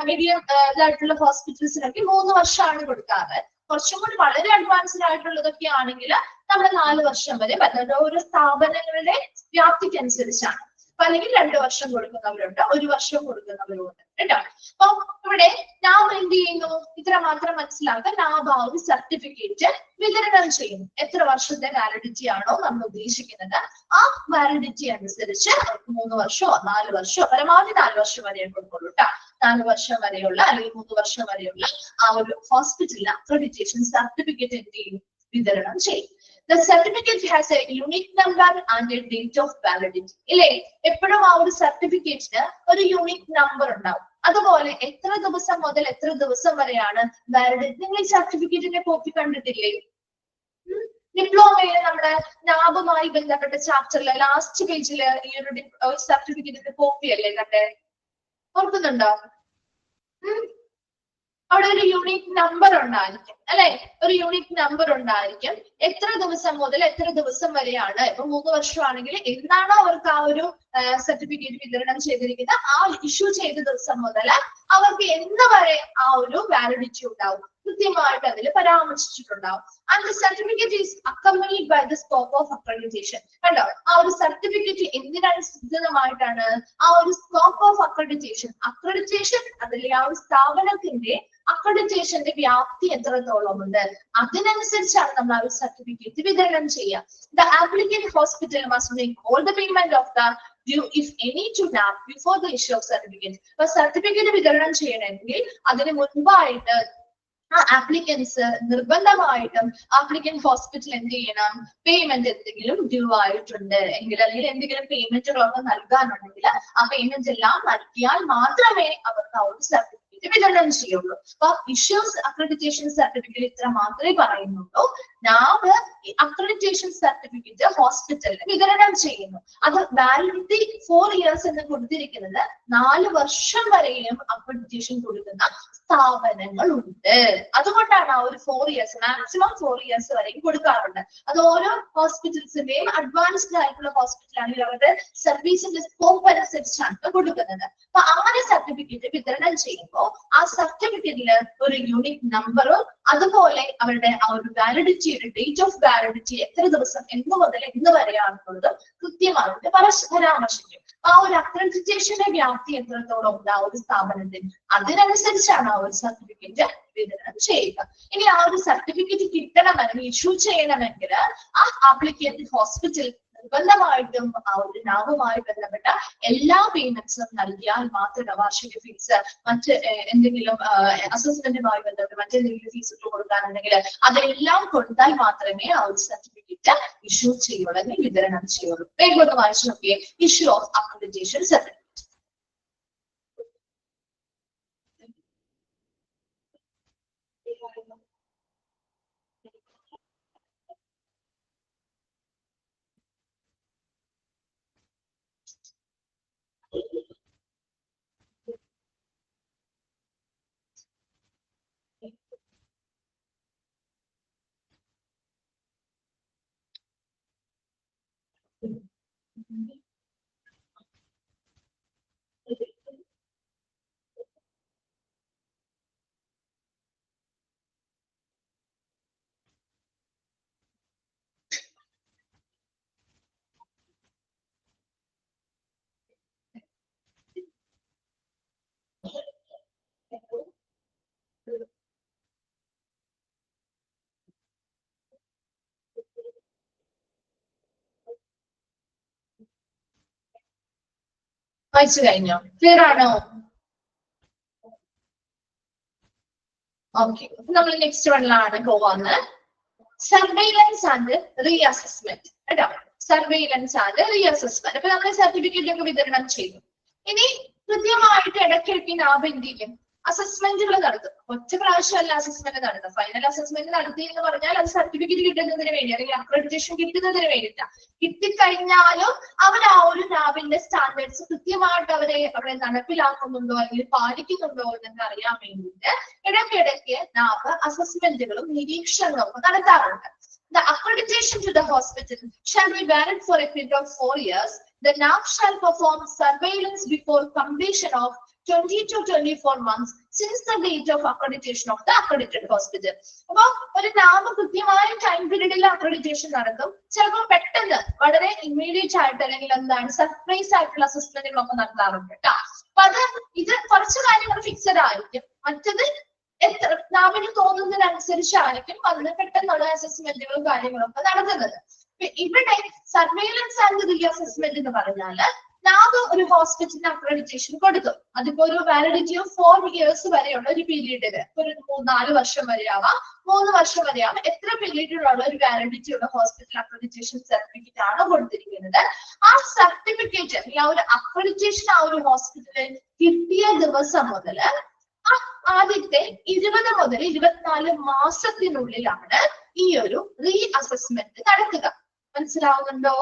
മീഡിയം ഇതായിട്ടുള്ള ഹോസ്പിറ്റൽസിനൊക്കെ 3 വർഷമാണ് കൊടുക്കാറ്. കുറച്ചും കൂടി വളരെ അഡ്വാൻസ്ഡ് ആയിട്ടുള്ളതൊക്കെ ആണെങ്കിൽ നമ്മൾ 4 വർഷം വരെ ഓരോ സ്ഥാപനങ്ങളുടെ വ്യാപ്തിക്ക് അനുസരിച്ചാണ്. അപ്പൊ അല്ലെങ്കിൽ 2 വർഷം കൊടുക്കുന്നവരുണ്ട്, 1 വർഷം കൊടുക്കുന്നവരുണ്ട് കേട്ടോ. അപ്പൊ ഇവിടെ നാം എന്ത് ചെയ്യുന്നു, ഇത്ര മാത്രം മനസ്സിലാക്കാൻ നാം ആ ഒരു സർട്ടിഫിക്കറ്റ് വിതരണം ചെയ്യുന്നു. എത്ര വർഷത്തെ വാലിഡിറ്റി ആണോ നമ്മൾ ഉദ്ദേശിക്കുന്നത് ആ വാലിഡിറ്റി അനുസരിച്ച് 3 വർഷമോ 4 വർഷമോ പരമാവധി 4 വർഷം വരെ കൊടുക്കുള്ളൂ കേട്ടോ. 4 വർഷം വരെയുള്ള അല്ലെങ്കിൽ 3 വർഷം വരെയുള്ള ആ ഒരു ഹോസ്പിറ്റലിൽ അക്രഡിറ്റേഷൻ സർട്ടിഫിക്കറ്റ് എന്ത് ചെയ്യും, വിതരണം ചെയ്യും. The certificate has a unique number and a date of validity. ഇല്ലേ, എപ്പോഴും ആ ഒരു സർട്ടിഫിക്കറ്റിന് ഒരു യൂണിക് നമ്പർ ഉണ്ടാവും. അതുപോലെ എത്ര ദിവസം മുതൽ എത്ര ദിവസം വരെയാണ് വാലിഡിറ്റി. നിങ്ങൾ ഈ സർട്ടിഫിക്കറ്റിന്റെ കോപ്പി കണ്ടിട്ടില്ലേ? ഡിപ്ലോമയില് നമ്മുടെ നാബുമായി ബന്ധപ്പെട്ട ചാപ്റ്ററിലെ ലാസ്റ്റ് പേജില് ഈ ഒരു സർട്ടിഫിക്കറ്റിന്റെ കോപ്പി അല്ലേ കണ്ടേ? ഓർക്കുന്നുണ്ടോ? അവിടെ ഒരു യൂണിക് നമ്പർ ഉണ്ടായിരിക്കും അല്ലെ, ഒരു യൂണിക് നമ്പർ ഉണ്ടായിരിക്കും. എത്ര ദിവസം മുതൽ എത്ര ദിവസം വരെയാണ്, ഇപ്പൊ 3 വർഷമാണെങ്കിൽ എന്നാണോ അവർക്ക് ആ ഒരു സർട്ടിഫിക്കറ്റ് വിതരണം ചെയ്തിരിക്കുന്നത് ആ ഇഷ്യൂ ചെയ്ത ദിവസം മുതൽ അവർക്ക് എന്ന് വരെ ആ ഒരു വാലിഡിറ്റി ഉണ്ടാവും, കൃത്യമായിട്ട് അതിൽ പരാമർശിച്ചിട്ടുണ്ടാവും. And the certificate is accompanied by the scope of accreditation. കണ്ടോ, ആ ഒരു സർട്ടിഫിക്കറ്റ് എന്തിനനുസൃതമായിട്ടാണ്, ആ ഒരു സ്കോപ്പ് ഓഫ് അക്രഡിറ്റേഷൻ. അക്രഡിറ്റേഷൻ അതിലെ ആ ഒരു സ്ഥാപനത്തിന്റെ അക്രഡിറ്റേഷന്റെ വ്യാപ്തി എത്രത്തോളം ഉണ്ട് അതിനനുസരിച്ചാണ് നമ്മൾ ആ ഒരു സർട്ടിഫിക്കറ്റ് വിതരണം ചെയ്യുക. The applicant hospital must make all the payment of the due if any to NAB before the issue of certificate. അപ്പൊ സർട്ടിഫിക്കറ്റ് വിതരണം ചെയ്യണമെങ്കിൽ അതിന് മുൻപായിട്ട് ആ ആപ്ലിക്കൻസ് നിർബന്ധമായിട്ടും ആപ്ലിക്കന്റ് ഹോസ്പിറ്റൽ എന്ത് ചെയ്യണം, പേയ്മെന്റ് എന്തെങ്കിലും ഡ്യൂ ആയിട്ടുണ്ട് എങ്കിൽ അല്ലെങ്കിൽ എന്തെങ്കിലും പേയ്മെന്റുകളൊക്കെ നൽകാനുണ്ടെങ്കിൽ ആ പേയ്മെന്റ് എല്ലാം നൽകിയാൽ മാത്രമേ അവർക്ക് ആ ഒരു സർട്ടിഫിക്കറ്റ് വിതരണം ചെയ്യുള്ളൂ. അപ്പൊ ഇഷ്യൂസ് അക്രഡിറ്റേഷൻ സർട്ടിഫിക്കറ്റ് ഇത്ര മാത്രമേ പറയുന്നുള്ളൂ. നാം അക്രഡിറ്റേഷൻ സർട്ടിഫിക്കറ്റ് ഹോസ്പിറ്റലിന് വിതരണം ചെയ്യുന്നു. അത് വാലിഡിറ്റി 4 years എന്ന് കൊടുത്തിരിക്കുന്നത് 4 വർഷം വരെയും അക്രഡിറ്റേഷൻ കൊടുക്കുന്ന സ്ഥാപനങ്ങളുണ്ട്. അതുകൊണ്ടാണ് ആ ഒരു 4 years, മാക്സിമം 4 years വരെയും കൊടുക്കാറുണ്ട്. അത് ഓരോ ഹോസ്പിറ്റൽസിന്റെയും അഡ്വാൻസ്ഡ് ആയിട്ടുള്ള ഹോസ്പിറ്റൽ ആണെങ്കിൽ അവരുടെ സർവീസിന്റെ സ്കോപ്പ് അനുസരിച്ചാണ് കൊടുക്കുന്നത്. അപ്പൊ അങ്ങനെ സർട്ടിഫിക്കറ്റ് വിതരണം ചെയ്യുമ്പോൾ ആ സർട്ടിഫിക്കറ്റില് ഒരു യൂണിക് നമ്പറും അതുപോലെ അവരുടെ ആ ഒരു വാലിഡിറ്റിയുടെ ഡേറ്റ് ഓഫ് വാലിഡിറ്റി എത്ര ദിവസം എന്ന് മുതൽ എന്ന് വരെയാണെന്നുള്ളത് കൃത്യമായിട്ട് പരാമർശിക്കും. ആ ഒരു അക്രഡിറ്റേഷന്റെ വ്യാപ്തി എത്രത്തോളം ഉണ്ട് ആ ഒരു സ്ഥാപനത്തിൽ അതിനനുസരിച്ചാണ് ആ ഒരു സർട്ടിഫിക്കറ്റ് വിതരണം ചെയ്യുക. ഇനി ആ ഒരു സർട്ടിഫിക്കറ്റ് കിട്ടണമെങ്കിൽ ഇഷ്യൂ ചെയ്യണമെങ്കിൽ ആ ആപ്ലിക്കേറ്റ് ഹോസ്പിറ്റൽ നിർബന്ധമായിട്ടും ആ ഒരു നാവുമായി ബന്ധപ്പെട്ട എല്ലാ പേയ്മെന്റ്സും നൽകിയാൽ മാത്രമേ വാർഷിക ഫീസ് മറ്റ് എന്തെങ്കിലും അസസ്മെന്റുമായി ബന്ധപ്പെട്ട് മറ്റെന്തെങ്കിലും ഫീസ് കൊടുക്കാനുണ്ടെങ്കിൽ അതെല്ലാം കൊടുത്താൽ മാത്രമേ ആ ഒരു സർട്ടിഫിക്കറ്റ് ഇഷ്യൂ ചെയ്യുള്ളൂ അല്ലെങ്കിൽ വിതരണം ചെയ്യുള്ളൂ. വേഗം വായിച്ചു നോക്കിയേ, ഇഷ്യൂ ഓഫ് അക്രഡിറ്റേഷൻ സർട്ടിഫിക്കറ്റ്. വായിച്ചു കഴിഞ്ഞോ? ക്ലിയർ ആണോ? ഓക്കെ, നമ്മൾ നെക്സ്റ്റ് വണ്ണിലാണ് പോവാന്ന്. സർവൈലൻസ് ആൻഡ് റീഅസസ്മെന്റ് കേട്ടോ. Surveillance and reassessment. അപ്പൊ നമ്മൾ സർട്ടിഫിക്കറ്റ് ഒക്കെ വിതരണം ചെയ്തു. ഇനി കൃത്യമായിട്ട് ഇടയ്ക്കിടയ്ക്ക് നാം എന്ത് ചെയ്യും, അസസ്മെന്റുകൾ നടത്തും. ഒറ്റ പ്രാവശ്യമല്ല അസസ്മെന്റ് നടത്തും. ഫൈനൽ അസസ്മെന്റ് നടത്തി എന്ന് പറഞ്ഞാൽ അത് സർട്ടിഫിക്കറ്റ് കിട്ടുന്നതിന് വേണ്ടി അല്ലെങ്കിൽ അക്രഡിറ്റേഷൻ കിട്ടുന്നതിന് വേണ്ടിയിട്ടാണ്. കിട്ടിക്കഴിഞ്ഞാലും അവർ ആ ഒരു ലാബിന്റെ സ്റ്റാൻഡേർഡ്സ് കൃത്യമായിട്ട് അവിടെ നടപ്പിലാക്കുന്നുണ്ടോ അല്ലെങ്കിൽ പാലിക്കുന്നുണ്ടോ എന്നൊക്കെ അറിയാൻ വേണ്ടിയിട്ട് ഇടയ്ക്കിടയ്ക്ക് ലാബ് അസസ്മെന്റുകളും നിരീക്ഷണങ്ങളും ഒക്കെ നടത്താറുണ്ട്. The accreditation to the hospital shall be valid for a period of 4 years. The NAB shall perform surveillance before completion of 20 to 24 months since the date of accreditation of the accredited hospital. അപ്പൊ ഒരു നാമ കൃത്യമായ time പീരീഡിൽ accreditation നടത്തും. ചിലപ്പോൾ പെട്ടെന്ന് വളരെ immediate ആയിട്ട് അല്ലെങ്കിൽ എന്താണ് സർപ്രൈസ് ആയിട്ടുള്ള അസസ്മെന്റുകളൊക്കെ നടത്താറുണ്ട് കേട്ടോ. അപ്പൊ ഇത് കുറച്ച് കാര്യങ്ങൾ ഫിക്സഡ് ആയിരിക്കും. മറ്റത് നാമിന് തോന്നുന്നതിനനുസരിച്ചായിരിക്കും അതിന് പെട്ടെന്നുള്ള അസസ്മെന്റുകളും കാര്യങ്ങളും ഒക്കെ നടത്തുന്നത്. ഇവിടെ സർവൈലൻസ് ആൻഡ് റീ അസസ്മെന്റ് എന്ന് പറഞ്ഞാല് നാം ഒരു ഹോസ്പിറ്റലിന് അക്രഡിറ്റേഷൻ കൊടുത്തു. അതിപ്പോ ഒരു വാലിഡിറ്റി ഓഫ് 4 years വരെയുള്ള ഒരു പീരീഡില് ഒരു 4 വർഷം വരെയാവാം, 3 വർഷം വരെയാവാം. എത്ര പീരീഡിലുള്ള ഒരു വാലിഡിറ്റി ഉള്ള ഹോസ്പിറ്റൽ അക്രഡിറ്റേഷൻ സർട്ടിഫിക്കറ്റ് ആണ് കൊടുത്തിരിക്കുന്നത്. ആ സർട്ടിഫിക്കറ്റ് ആ ഒരു അക്രഡിറ്റേഷൻ ആ ഒരു ഹോസ്പിറ്റലിൽ കിട്ടിയ ദിവസം മുതല് ആദ്യത്തെ 20 മുതൽ 24 മാസത്തിനുള്ളിലാണ് ഈ ഒരു റീ അസസ്മെന്റ് നടത്തുക. മനസ്സിലാവുന്നുണ്ടോ?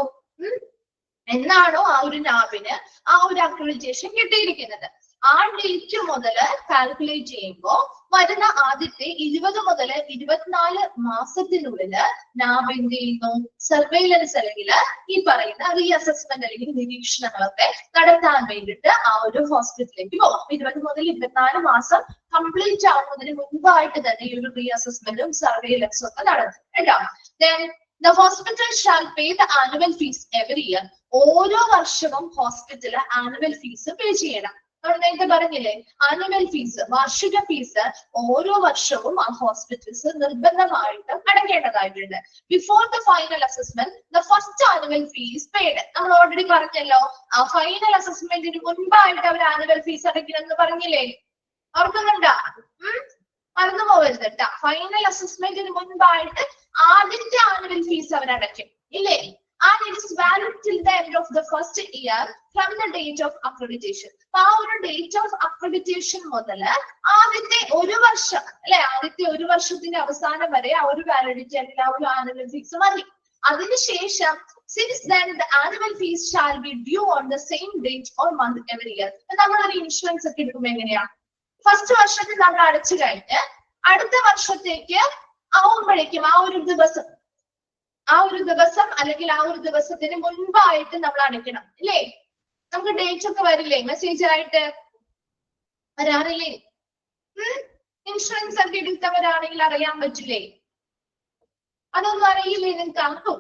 എന്നാണോ ആ ഒരു നാബിന് ആ ഒരു അക്രഡിറ്റേഷൻ കിട്ടിയിരിക്കുന്നത് ആ ഡേറ്റ് മുതൽ കാൽക്കുലേറ്റ് ചെയ്യുമ്പോൾ വരുന്ന ആദ്യത്തെ 20 മുതൽ 24 മാസത്തിനുള്ളില് നാബ് എന്ത് ചെയ്യുന്നു? സർവൈലൻസ് അല്ലെങ്കിൽ ഈ പറയുന്ന റീ അസസ്മെന്റ് അല്ലെങ്കിൽ നിരീക്ഷണങ്ങളൊക്കെ നടത്താൻ വേണ്ടിയിട്ട് ആ ഒരു ഹോസ്പിറ്റലിലേക്ക് പോകും. 20 മുതൽ 24 മാസം കംപ്ലീറ്റ് ആവുന്നതിന് മുൻപായിട്ട് തന്നെ ഈ ഒരു റീ അസസ്മെന്റും സർവൈലൻസും ഒക്കെ നടത്തും കേട്ടോ. Then the hospital shall pay the annual fees every year. ഓരോ വർഷവും ഹോസ്പിറ്റൽ ആനുവൽ ഫീസ് പേ ചെയ്യണം. നമ്മൾ നേരത്തെ പറഞ്ഞില്ലേ, ആനുവൽ ഫീസ്, വാർഷിക ഫീസ് ഓരോ വർഷവും ആ ഹോസ്പിറ്റൽസ് നിർബന്ധമായിട്ട് അടയ്ക്കേണ്ടതായിട്ടുണ്ട്. Before the final assessment the first annual fee paid. നമ്മൾ ഓൾറെഡി പറഞ്ഞല്ലോ, ആ ഫൈനൽ അസസ്മെന്റിന് മുൻപായിട്ട് അവർ ആനുവൽ ഫീസ് അടയ്ക്കണമെന്ന് പറഞ്ഞില്ലേ? ഓർക്കുന്നുണ്ടോ? മറന്നു പോകരുത് കേട്ടോ. ഫൈനൽ അസസ്മെന്റിന് മുൻപായിട്ട് ആദ്യത്തെ ആനുവൽ ഫീസ് അവർ അടയ്ക്കും ഇല്ലേ? And it is valid till the end of the first year from the date of accreditation. ആ ഒരു ഡേറ്റ് ഓഫ് അക്രഡിറ്റേഷൻ മുതൽ ആദ്യത്തെ ഒരു വർഷം അല്ലെ, ആദ്യത്തെ ഒരു വർഷത്തിന്റെ അവസാനം വരെ ആ ഒരു വാലിഡിറ്റി അല്ലെങ്കിൽ ആ ഒരു ആനുവൽ ഫീസ് മതി. അതിനുശേഷം since then the annual fees shall be due on the same date or month every year. നമ്മളൊരു ഇൻഷുറൻസ് ഒക്കെ എടുക്കുമ്പോൾ എങ്ങനെയാ? ഫസ്റ്റ് വർഷത്തിൽ നമ്മൾ അടച്ചു കഴിഞ്ഞ് അടുത്ത വർഷത്തേക്ക് ആവുമ്പോഴേക്കും ആ ഒരു ദിവസം അല്ലെങ്കിൽ ആ ഒരു ദിവസത്തിന് മുൻപായിട്ട് നമ്മൾ അടയ്ക്കണം ഇല്ലേ? നമുക്ക് ഡേറ്റ് ഒക്കെ വരില്ലേ? മെസ്സേജ് ആയിട്ട് വരാറില്ലേ? ഇൻഷുറൻസ് ഒക്കെ എടുത്തവരാണെങ്കിൽ അറിയാൻ പറ്റില്ലേ? അതൊന്നും അറിയില്ലേ നിങ്ങൾക്ക്?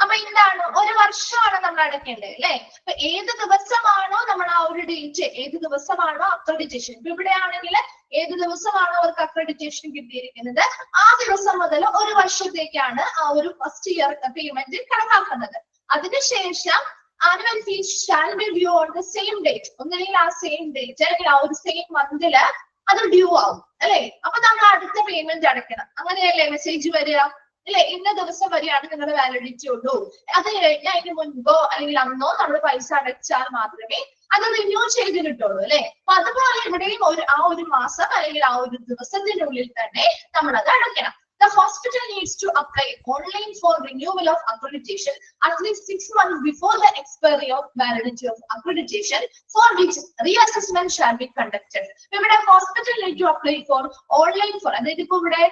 അപ്പൊ എന്താണ്, ഒരു വർഷമാണ് നമ്മൾ അടയ്ക്കേണ്ടത് അല്ലെ? അപ്പൊ ഏത് ദിവസമാണോ നമ്മൾ ആ ഒരു ഡേറ്റ്, ഏത് ദിവസമാണോ അക്രഡിറ്റേഷൻ, ഇപ്പൊ ഇവിടെ ആണെങ്കിൽ ഏത് ദിവസമാണോ അവർക്ക് അക്രഡിറ്റേഷൻ കിട്ടിയിരിക്കുന്നത് ആ ദിവസം മുതൽ ഒരു വർഷത്തേക്കാണ് ആ ഒരു ഫസ്റ്റ് ഇയർ പേയ്മെന്റ് കണക്കാക്കുന്നത്. അതിനുശേഷം annual fees shall be due on the same date. ഒന്നില്ലെങ്കിൽ ആ സെയിം ഡേറ്റ് അല്ലെങ്കിൽ ആ ഒരു സെയിം മന്തില് അത് ഡ്യൂ ആവും അല്ലെ? അപ്പൊ നമ്മൾ അടുത്ത പേയ്മെന്റ് അടയ്ക്കണം. അങ്ങനെയല്ലേ മെസ്സേജ് വരിക അല്ലെ? ഇന്ന ദിവസം വരെയാണ് നിങ്ങളുടെ വാലിഡിറ്റി ഉള്ളൂ, അത് കഴിഞ്ഞാൽ അതിന് മുൻപോ അല്ലെങ്കിൽ അന്നോ നമ്മൾ പൈസ അടച്ചാൽ മാത്രമേ അത് റിന്യൂ ചെയ്ത് കിട്ടുള്ളൂ അല്ലെ? അപ്പൊ അതുപോലെ ഇവിടെയും ആ ഒരു മാസം അല്ലെങ്കിൽ ആ ഒരു ദിവസത്തിനുള്ളിൽ തന്നെ നമ്മൾ അത് അടയ്ക്കണം. The hospital needs to apply online for renewal of accreditation at least 6 months before the expiry of validity of accreditation, for which reassessment shall be conducted. ഇവിടെ hospital need to apply for online for, അതായത് ഇപ്പൊ ഇവിടെ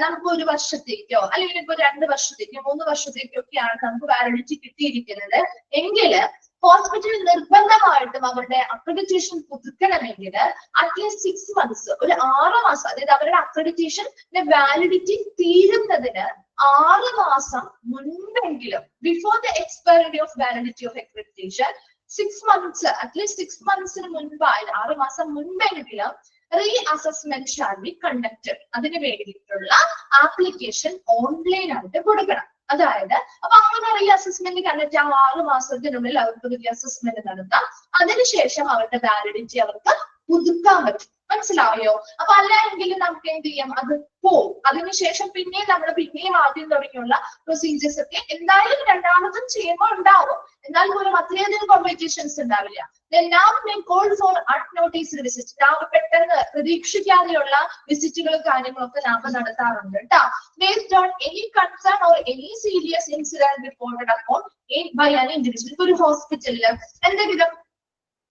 നമുക്ക് ഒരു വർഷത്തേക്കോ അല്ലെങ്കിൽ ഇപ്പൊ 2 വർഷത്തേക്കോ 3 വർഷത്തേക്കോ ഒക്കെയാണ് നമുക്ക് വാലിഡിറ്റി കിട്ടിയിരിക്കുന്നത് എങ്കിൽ ഹോസ്പിറ്റൽ നിർബന്ധമായിട്ടും അവരുടെ അക്രഡിറ്റേഷൻ പുതുക്കണമെങ്കിൽ അറ്റ്ലീസ്റ്റ് 6 months, ഒരു 6 മാസം, അതായത് അവരുടെ അക്രഡിറ്റേഷന്റെ വാലിഡിറ്റി തീരുന്നതിന് 6 മാസം മുൻപെങ്കിലും, before the expiry of validity of accreditation 6 months, at least 6 monthsന് മുൻപായി 6 മാസം മുൻപെങ്കിലും reassessment shall be conducted. അതിന് വേണ്ടിയിട്ടുള്ള ആപ്ലിക്കേഷൻ ഓൺലൈൻ ആയിട്ട് കൊടുക്കണം. അതായത് അപ്പൊ അങ്ങനെ റീ അസസ്മെന്റ് കണ്ടിട്ട് ആ 6 മാസത്തിനുള്ളിൽ അവർക്ക് റീ അസസ്മെന്റ് നടത്താം. അതിനുശേഷം അവരുടെ വാലിഡിറ്റി അവർക്ക് പുതുക്കാൻ പറ്റും. മനസ്സിലായോ? അപ്പൊ അല്ലെങ്കിൽ നമുക്ക് എന്ത് ചെയ്യാം, അത് പോവും. അതിനുശേഷം പിന്നെയും ആദ്യം തുടങ്ങിയുള്ള പ്രൊസീജിയേഴ്സ് ഒക്കെ എന്തായാലും രണ്ടാമതും ചെയ്യുമ്പോൾ ഉണ്ടാവും. എന്നാൽ പോലും അത്രയധികം കോംപ്ലിക്കേഷൻസ് ഉണ്ടാവില്ല. പെട്ടെന്ന് പ്രതീക്ഷിക്കാതെയുള്ള വിസിറ്റുകളും കാര്യങ്ങളൊക്കെ നാം നടത്താറുണ്ട് കേട്ടോ. Based on any concern or any serious incident reported upon by an individual. ഇപ്പൊ ഒരു ഹോസ്പിറ്റലില് എന്തെങ്കിലും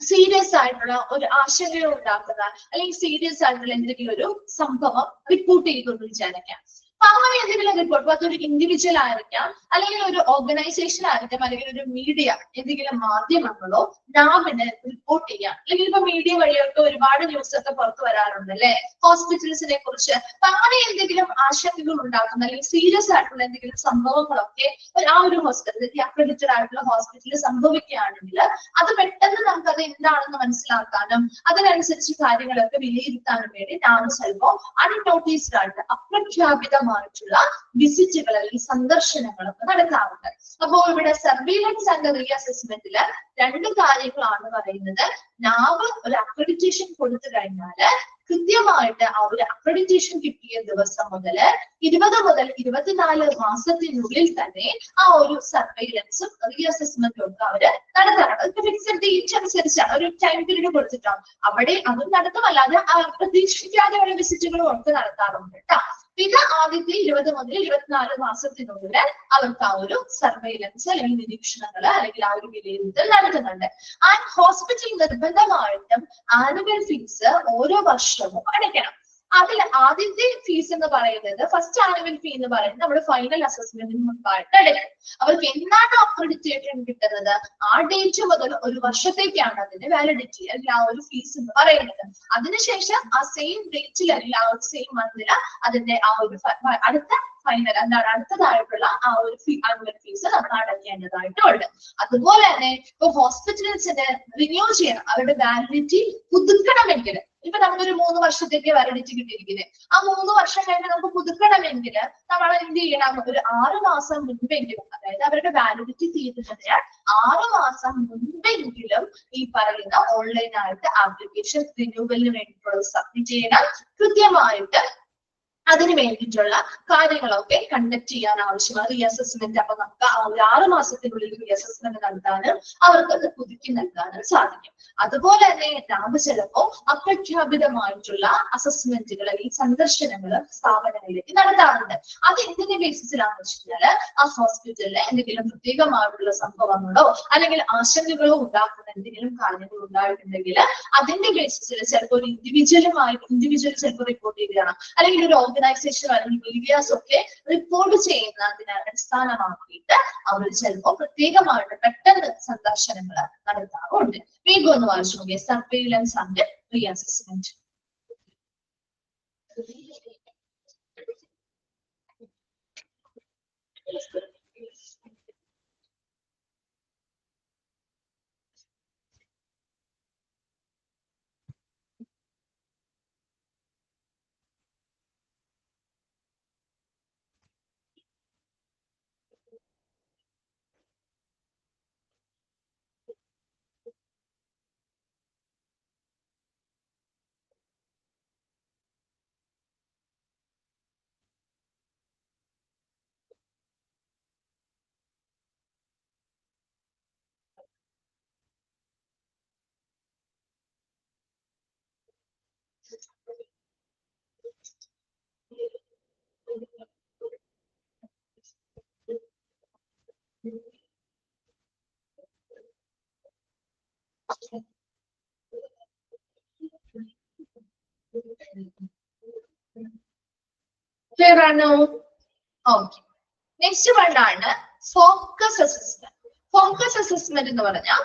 സീരിയസ് ആയിട്ടുള്ള ഒരു ആശങ്ക ഉണ്ടാക്കുന്ന അല്ലെങ്കിൽ സീരിയസ് ആയിട്ടുള്ള എന്തെങ്കിലും ഒരു സംഭവം റിപ്പോർട്ട് ചെയ്തു വിചാരിക്കാം. അപ്പൊ അങ്ങനെ എന്തെങ്കിലും റിപ്പോർട്ട്, അതൊരു ഇൻഡിവിജ്വൽ ആയിരിക്കാം, അല്ലെങ്കിൽ ഒരു ഓർഗനൈസേഷൻ ആയിരിക്കാം, അല്ലെങ്കിൽ ഒരു മീഡിയ, എന്തെങ്കിലും മാധ്യമങ്ങളോ നാമിന് റിപ്പോർട്ട് ചെയ്യാം. അല്ലെങ്കിൽ ഇപ്പൊ മീഡിയ വഴിയൊക്കെ ഒരുപാട് ന്യൂസ് ഒക്കെ പുറത്തു വരാറുണ്ട് അല്ലെ, ഹോസ്പിറ്റൽസിനെ കുറിച്ച്. അപ്പൊ അങ്ങനെ എന്തെങ്കിലും ആശങ്കകൾ ഉണ്ടാക്കുന്ന അല്ലെങ്കിൽ സീരിയസ് ആയിട്ടുള്ള എന്തെങ്കിലും സംഭവങ്ങളൊക്കെ ആ ഒരു ഹോസ്പിറ്റൽ, അക്രഡിറ്റഡ് ആയിട്ടുള്ള ഹോസ്പിറ്റലിൽ സംഭവിക്കുകയാണെങ്കിൽ അത് പെട്ടെന്ന് നമുക്ക് അത് എന്താണെന്ന് മനസ്സിലാക്കാനും അതിനനുസരിച്ച് കാര്യങ്ങളൊക്കെ വിലയിരുത്താനും വേണ്ടി നാം ചിലപ്പോൾ അൺനോട്ടീസ്ഡ് ആയിട്ട് അപ്രഖ്യാപിതമായിട്ടുള്ള വിസിറ്റുകൾ അല്ലെങ്കിൽ സന്ദർശനങ്ങളൊക്കെ നടത്താറുണ്ട്. അപ്പോൾ ഇവിടെ സർവീലൻസ് ആൻഡ് റീഅസസ്മെന്റില് രണ്ട് കാര്യങ്ങളാണ് പറയുന്നത്. നാവ് ഒരു അക്രഡിറ്റേഷൻ കൊടുത്തു കഴിഞ്ഞാല് കൃത്യമായിട്ട് ആ ഒരു അക്രഡിറ്റേഷൻ കിട്ടിയ ദിവസം മുതൽ 20 മുതൽ 24 മാസത്തിനുള്ളിൽ തന്നെ ആ ഒരു സർവൈലൻസും റീഅസസ്മെന്റും ഒക്കെ അവര് നടത്താറുണ്ട്. ഫിക്സഡ് ഡേറ്റ് അനുസരിച്ചാണ്, ഒരു ടൈം പീരീഡ് കൊടുത്തിട്ടാണ് അവിടെ അതും നടത്തും, അല്ലാതെ പ്രതീക്ഷിക്കാതെയുള്ള വിസിറ്റുകളും ഒക്കെ നടത്താറുണ്ട് കേട്ടോ. ഇത് ആദ്യത്തെ 20 മുതൽ 24 മാസത്തിനുള്ളിൽ അവർക്ക് ആ ഒരു സർവൈലൻസ് അല്ലെങ്കിൽ നിരീക്ഷണങ്ങൾ അല്ലെങ്കിൽ ആ ഒരു വിലയിരുത്തൽ നടത്തുന്നുണ്ട്. ആൻഡ് ഹോസ്പിറ്റൽ നിർബന്ധമായിട്ടും ആനുവൽ ഫീസ് ഓരോ വർഷവും അടയ്ക്കണം. അതിൽ ആദ്യത്തെ ഫീസ് എന്ന് പറയുന്നത്, ഫസ്റ്റ് ആനുവൽ ഫീ എന്ന് പറയുന്നത് നമ്മുടെ ഫൈനൽ അസസ്മെന്റിന് മുൻപായിട്ട് അടയ്ക്കും. അവർക്ക് എന്നാണ് അക്രഡിറ്റേഷൻ കിട്ടുന്നത്, ആ ഡേറ്റ് മുതൽ ഒരു വർഷത്തേക്കാണ് അതിന്റെ വാലിഡിറ്റി അല്ലെങ്കിൽ ആ ഒരു ഫീസ് എന്ന് പറയുന്നത്. അതിനുശേഷം ആ സെയിം ഡേറ്റിൽ അല്ലെങ്കിൽ ആ ഒരു സെയിം മന്തിൽ അതിന്റെ ആ ഒരു അടുത്ത ഫൈനൽ എന്താണ് അടുത്തതായിട്ടുള്ള ആ ഒരു ആനുവൽ ഫീസ് നമ്മൾ അടയ്ക്കേണ്ടതായിട്ടുണ്ട്. അതുപോലെ തന്നെ ഇപ്പൊ ഹോസ്പിറ്റൽസിന് റിന്യൂ ചെയ്യണം, അവരുടെ വാലിഡിറ്റി പുതുക്കണമെങ്കിൽ, ഇപ്പൊ നമുക്കൊരു 3 വർഷത്തേക്ക് വാലിഡിറ്റി കിട്ടിയിരിക്കുന്നത്, ആ 3 വർഷം കഴിഞ്ഞ് നമുക്ക് പുതുക്കണമെങ്കിൽ നമ്മൾ എന്ത് ചെയ്യണം, ഒരു 6 മാസം മുൻപെങ്കിലും, അതായത് അവരുടെ വാലിഡിറ്റി തീരുന്നതിന് 6 മാസം മുൻപെങ്കിലും ഈ പറയുന്ന ഓൺലൈനായിട്ട് ആപ്ലിക്കേഷൻ റിന്യൂവലിന് വേണ്ടിയിട്ടുള്ളത് സബ്മിറ്റ് ചെയ്യണം. കൃത്യമായിട്ട് അതിന് വേണ്ടിയിട്ടുള്ള കാര്യങ്ങളൊക്കെ കണ്ടക്ട് ചെയ്യാൻ ആവശ്യമാണ് റീഅസസ്മെന്റ്. അപ്പൊ നമുക്ക് ആ ഒരു 6 മാസത്തിനുള്ളിൽ റീഅസസ്മെന്റ് നടത്താനും അവർക്ക് അത് പുതുക്കി നൽകാനും സാധിക്കും. അതുപോലെ തന്നെ നാം ചിലപ്പോ അപ്രഖ്യാപിതമായിട്ടുള്ള അസസ്മെന്റുകൾ അല്ലെങ്കിൽ സന്ദർശനങ്ങൾ സ്ഥാപനങ്ങളിലേക്ക് നടത്താറുണ്ട്. അത് എന്തിന്റെ ബേസിസിലാണെന്ന് വെച്ച് കഴിഞ്ഞാല് ആ ഹോസ്പിറ്റലിൽ എന്തെങ്കിലും പ്രത്യേകമായിട്ടുള്ള സംഭവങ്ങളോ അല്ലെങ്കിൽ ആശങ്കകളോ ഉണ്ടാക്കുന്ന എന്തെങ്കിലും കാര്യങ്ങൾ ഉണ്ടായിട്ടുണ്ടെങ്കിൽ അതിന്റെ ബേസിസിൽ ചിലപ്പോൾ ഒരു ഇൻഡിവിജ്വൽ ചിലപ്പോൾ റിപ്പോർട്ട് ചെയ്യുകയാണ്, അല്ലെങ്കിൽ ഒരു ഓർഗനൈസേഷൻ അല്ലെങ്കിൽ മീഡിയാസ് ഒക്കെ റിപ്പോർട്ട് ചെയ്യുന്നതിനെ അടിസ്ഥാനമാക്കിയിട്ട് അവർ ചിലപ്പോൾ പ്രത്യേകമായിട്ട് പെട്ടെന്ന് സന്ദർശനങ്ങൾ നടത്താറുണ്ട്. വേഗം ഒന്ന് വായിച്ചു നോക്കിയ സർവൈലൻസ് ആൻഡ് റീഅസസ്മെന്റ്. ക്ലിയർ ആണോ? ഓക്കെ. നെക്സ്റ്റ് വണ്ണാണ് ഫോക്കസ് അസസ്മെന്റ്. ഫോക്കസ് അസസ്മെന്റ് എന്ന് പറഞ്ഞാൽ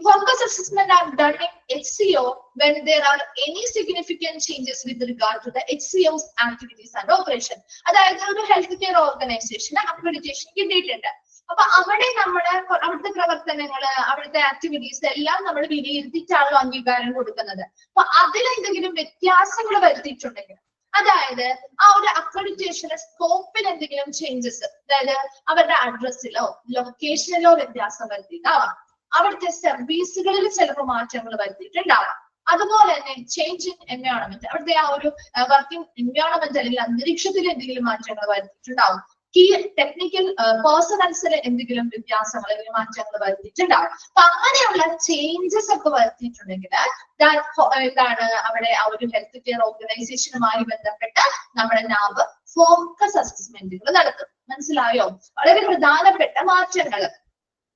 focus assessment are done in HCO when there are any significant changes with regard to the HCO's activities and operation. അതായത് ഒരു ഹെൽത്ത് കെയർ ഓർഗനൈസേഷന് accreditation കിട്ടിയിട്ടുണ്ട്. അപ്പൊ അവിടെ നമ്മുടെ അവിടുത്തെ പ്രവർത്തനങ്ങള് അവിടുത്തെ ആക്ടിവിറ്റീസ് എല്ലാം നമ്മൾ വിലയിരുത്തിയിട്ടാണല്ലോ അംഗീകാരം കൊടുക്കുന്നത്. അപ്പൊ അതിലെന്തെങ്കിലും വ്യത്യാസങ്ങൾ വരുത്തിയിട്ടുണ്ടെങ്കിൽ, അതായത് ആ ഒരു അക്രഡിറ്റേഷന് സ്കോപ്പിൽ എന്തെങ്കിലും ചേഞ്ചസ്, അതായത് അവരുടെ അഡ്രസ്സിലോ ലൊക്കേഷനിലോ വ്യത്യാസം വരുത്തിയിട്ടാവാം, അവിടുത്തെ സർവീസുകളിൽ ചിലപ്പോൾ മാറ്റങ്ങൾ വരുത്തിയിട്ടുണ്ടാവാം. അതുപോലെ തന്നെ ചേഞ്ച് ഇൻ എൻവയോൺമെന്റ്, അവിടുത്തെ ആ ഒരു വർക്കിംഗ് എൻവയോൺമെന്റ് അല്ലെങ്കിൽ അന്തരീക്ഷത്തിൽ എന്തെങ്കിലും മാറ്റങ്ങൾ വരുത്തിയിട്ടുണ്ടാവും. കീ ടെക്നിക്കൽ പേഴ്സണൽസിൽ എന്തെങ്കിലും വ്യത്യാസങ്ങൾ അല്ലെങ്കിൽ മാറ്റങ്ങൾ വരുത്തിയിട്ടുണ്ടാവും. അപ്പൊ അങ്ങനെയുള്ള ചേഞ്ചസ് ഒക്കെ വരുത്തിയിട്ടുണ്ടെങ്കിൽ എന്താണ് അവിടെ ആ ഒരു ഹെൽത്ത് കെയർ ഓർഗനൈസേഷനുമായി ബന്ധപ്പെട്ട് നമ്മുടെ നാബ് ഫോക്കസ് അസസ്മെന്റുകൾ നടത്തും. മനസ്സിലായോ? വളരെ പ്രധാനപ്പെട്ട മാറ്റങ്ങൾ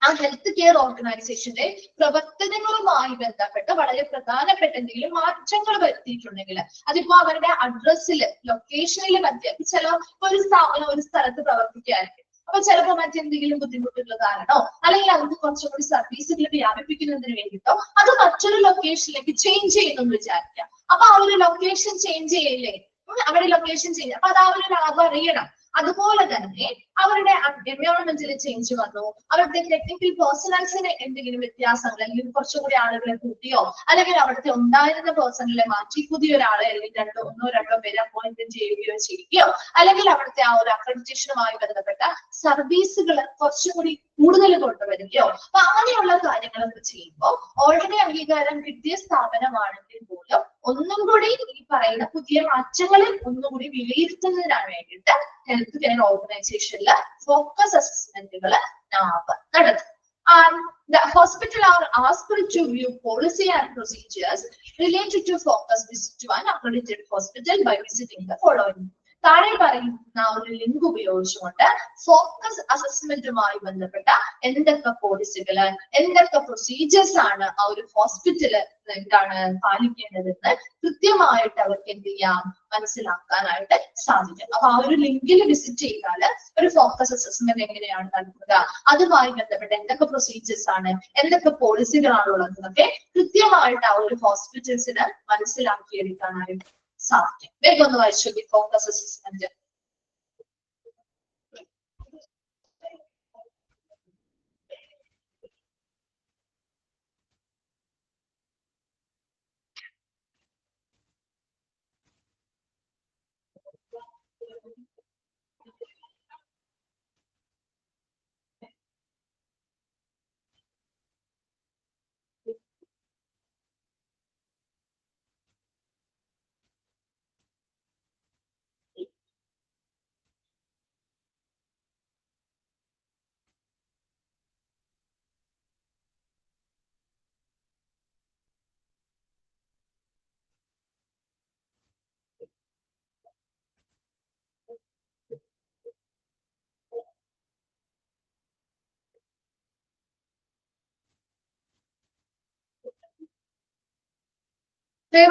ആ ഹെൽത്ത് കെയർ ഓർഗനൈസേഷന്റെ പ്രവർത്തനങ്ങളുമായി ബന്ധപ്പെട്ട് വളരെ പ്രധാനപ്പെട്ട എന്തെങ്കിലും മാറ്റങ്ങൾ വരുത്തിയിട്ടുണ്ടെങ്കിൽ, അതിപ്പോ അവരുടെ അഡ്രസ്സിൽ ലൊക്കേഷനിൽ വ്യത്യാസം, ചില ഒരു സ്ഥാപനം ഒരു സ്ഥലത്ത് പ്രവർത്തിക്കായിരിക്കും. അപ്പൊ ചിലപ്പോൾ മറ്റെന്തെങ്കിലും ബുദ്ധിമുട്ടുള്ള കാരണോ അല്ലെങ്കിൽ അവർക്ക് കുറച്ചുകൂടി സർവീസുകൾ വ്യാപിപ്പിക്കുന്നതിന് വേണ്ടിയിട്ടോ അത് മറ്റൊരു ലൊക്കേഷനിലേക്ക് ചേഞ്ച് ചെയ്യുന്നു വിചാരിക്കാം. അപ്പൊ ആ ഒരു ലൊക്കേഷൻ ചേഞ്ച് ചെയ്യില്ലേ, അവിടെ ലൊക്കേഷൻ ചേഞ്ച്, അപ്പൊ അത് ആ ഒരു ലാഭം അറിയണം. അതുപോലെ തന്നെ അവരുടെ എൻവയോൺമെന്റിൽ ചേഞ്ച് വന്നു, അവരുടെ ടെക്നിക്കൽ പേഴ്സണൽസിന് എന്തെങ്കിലും വ്യത്യാസങ്ങൾ അല്ലെങ്കിൽ കുറച്ചുകൂടി ആളുകളെ കൂട്ടിയോ അല്ലെങ്കിൽ അവിടുത്തെ ഉണ്ടായിരുന്ന പേഴ്സണലെ മാറ്റി പുതിയൊരാളെ അല്ലെങ്കിൽ ഒന്നോ രണ്ടോ പേരെ അപ്പോയിന്റ് ചെയ്യുകയോ ചെയ്യുകയോ അല്ലെങ്കിൽ അവിടുത്തെ ആ ഒരു അക്രഡിറ്റേഷനുമായി ബന്ധപ്പെട്ട സർവീസുകൾ കുറച്ചുകൂടി കൂടുതൽ കൊണ്ടുവരികയോ, അപ്പൊ അങ്ങനെയുള്ള കാര്യങ്ങളൊക്കെ ചെയ്യുമ്പോൾ ഓൾറെഡി അംഗീകാരം കിട്ടിയ സ്ഥാപനമാണെങ്കിൽ പോലും ഒന്നും കൂടി ഈ പറയുന്ന പുതിയ മാറ്റങ്ങളിൽ ഒന്നുകൂടി വിലയിരുത്തുന്നതിനാണ് വേണ്ടിയിട്ട് ഹെൽത്ത് കെയർ ഓർഗനൈസേഷനിൽ ഫോക്കസ് അസസ്മെന്റുകൾ നടത്തും. The hospital are asked to view policy and procedures related to focus visit to an accredited hospital by visiting the following. താഴെ പറയുന്ന ഒരു ലിങ്ക് ഉപയോഗിച്ചുകൊണ്ട് ഫോക്കസ് അസസ്മെന്റുമായി ബന്ധപ്പെട്ട എന്തൊക്കെ പോളിസികള് എന്തൊക്കെ പ്രൊസീജിയേഴ്സ് ആണ് ആ ഒരു ഹോസ്പിറ്റല് എന്താണ് പാലിക്കേണ്ടതെന്ന് കൃത്യമായിട്ട് അവർക്ക് എന്ത് ചെയ്യാം, മനസ്സിലാക്കാനായിട്ട് സാധിക്കും. അപ്പൊ ആ ഒരു ലിങ്കിൽ വിസിറ്റ് ചെയ്താൽ ഒരു ഫോക്കസ് അസസ്മെന്റ് എങ്ങനെയാണ് നടക്കുക, അതുമായി ബന്ധപ്പെട്ട എന്തൊക്കെ പ്രൊസീജിയേഴ്സ് ആണ് എന്തൊക്കെ പോളിസികളാണുള്ളത് എന്നൊക്കെ കൃത്യമായിട്ട് ആ ഒരു ഹോസ്പിറ്റൽസിന് മനസ്സിലാക്കിയെടുക്കാനായിട്ട് സാധിക്കും. വേഗം ഒന്ന് വായിച്ചു ഫോക്കസ് അസസ്മെന്റ്.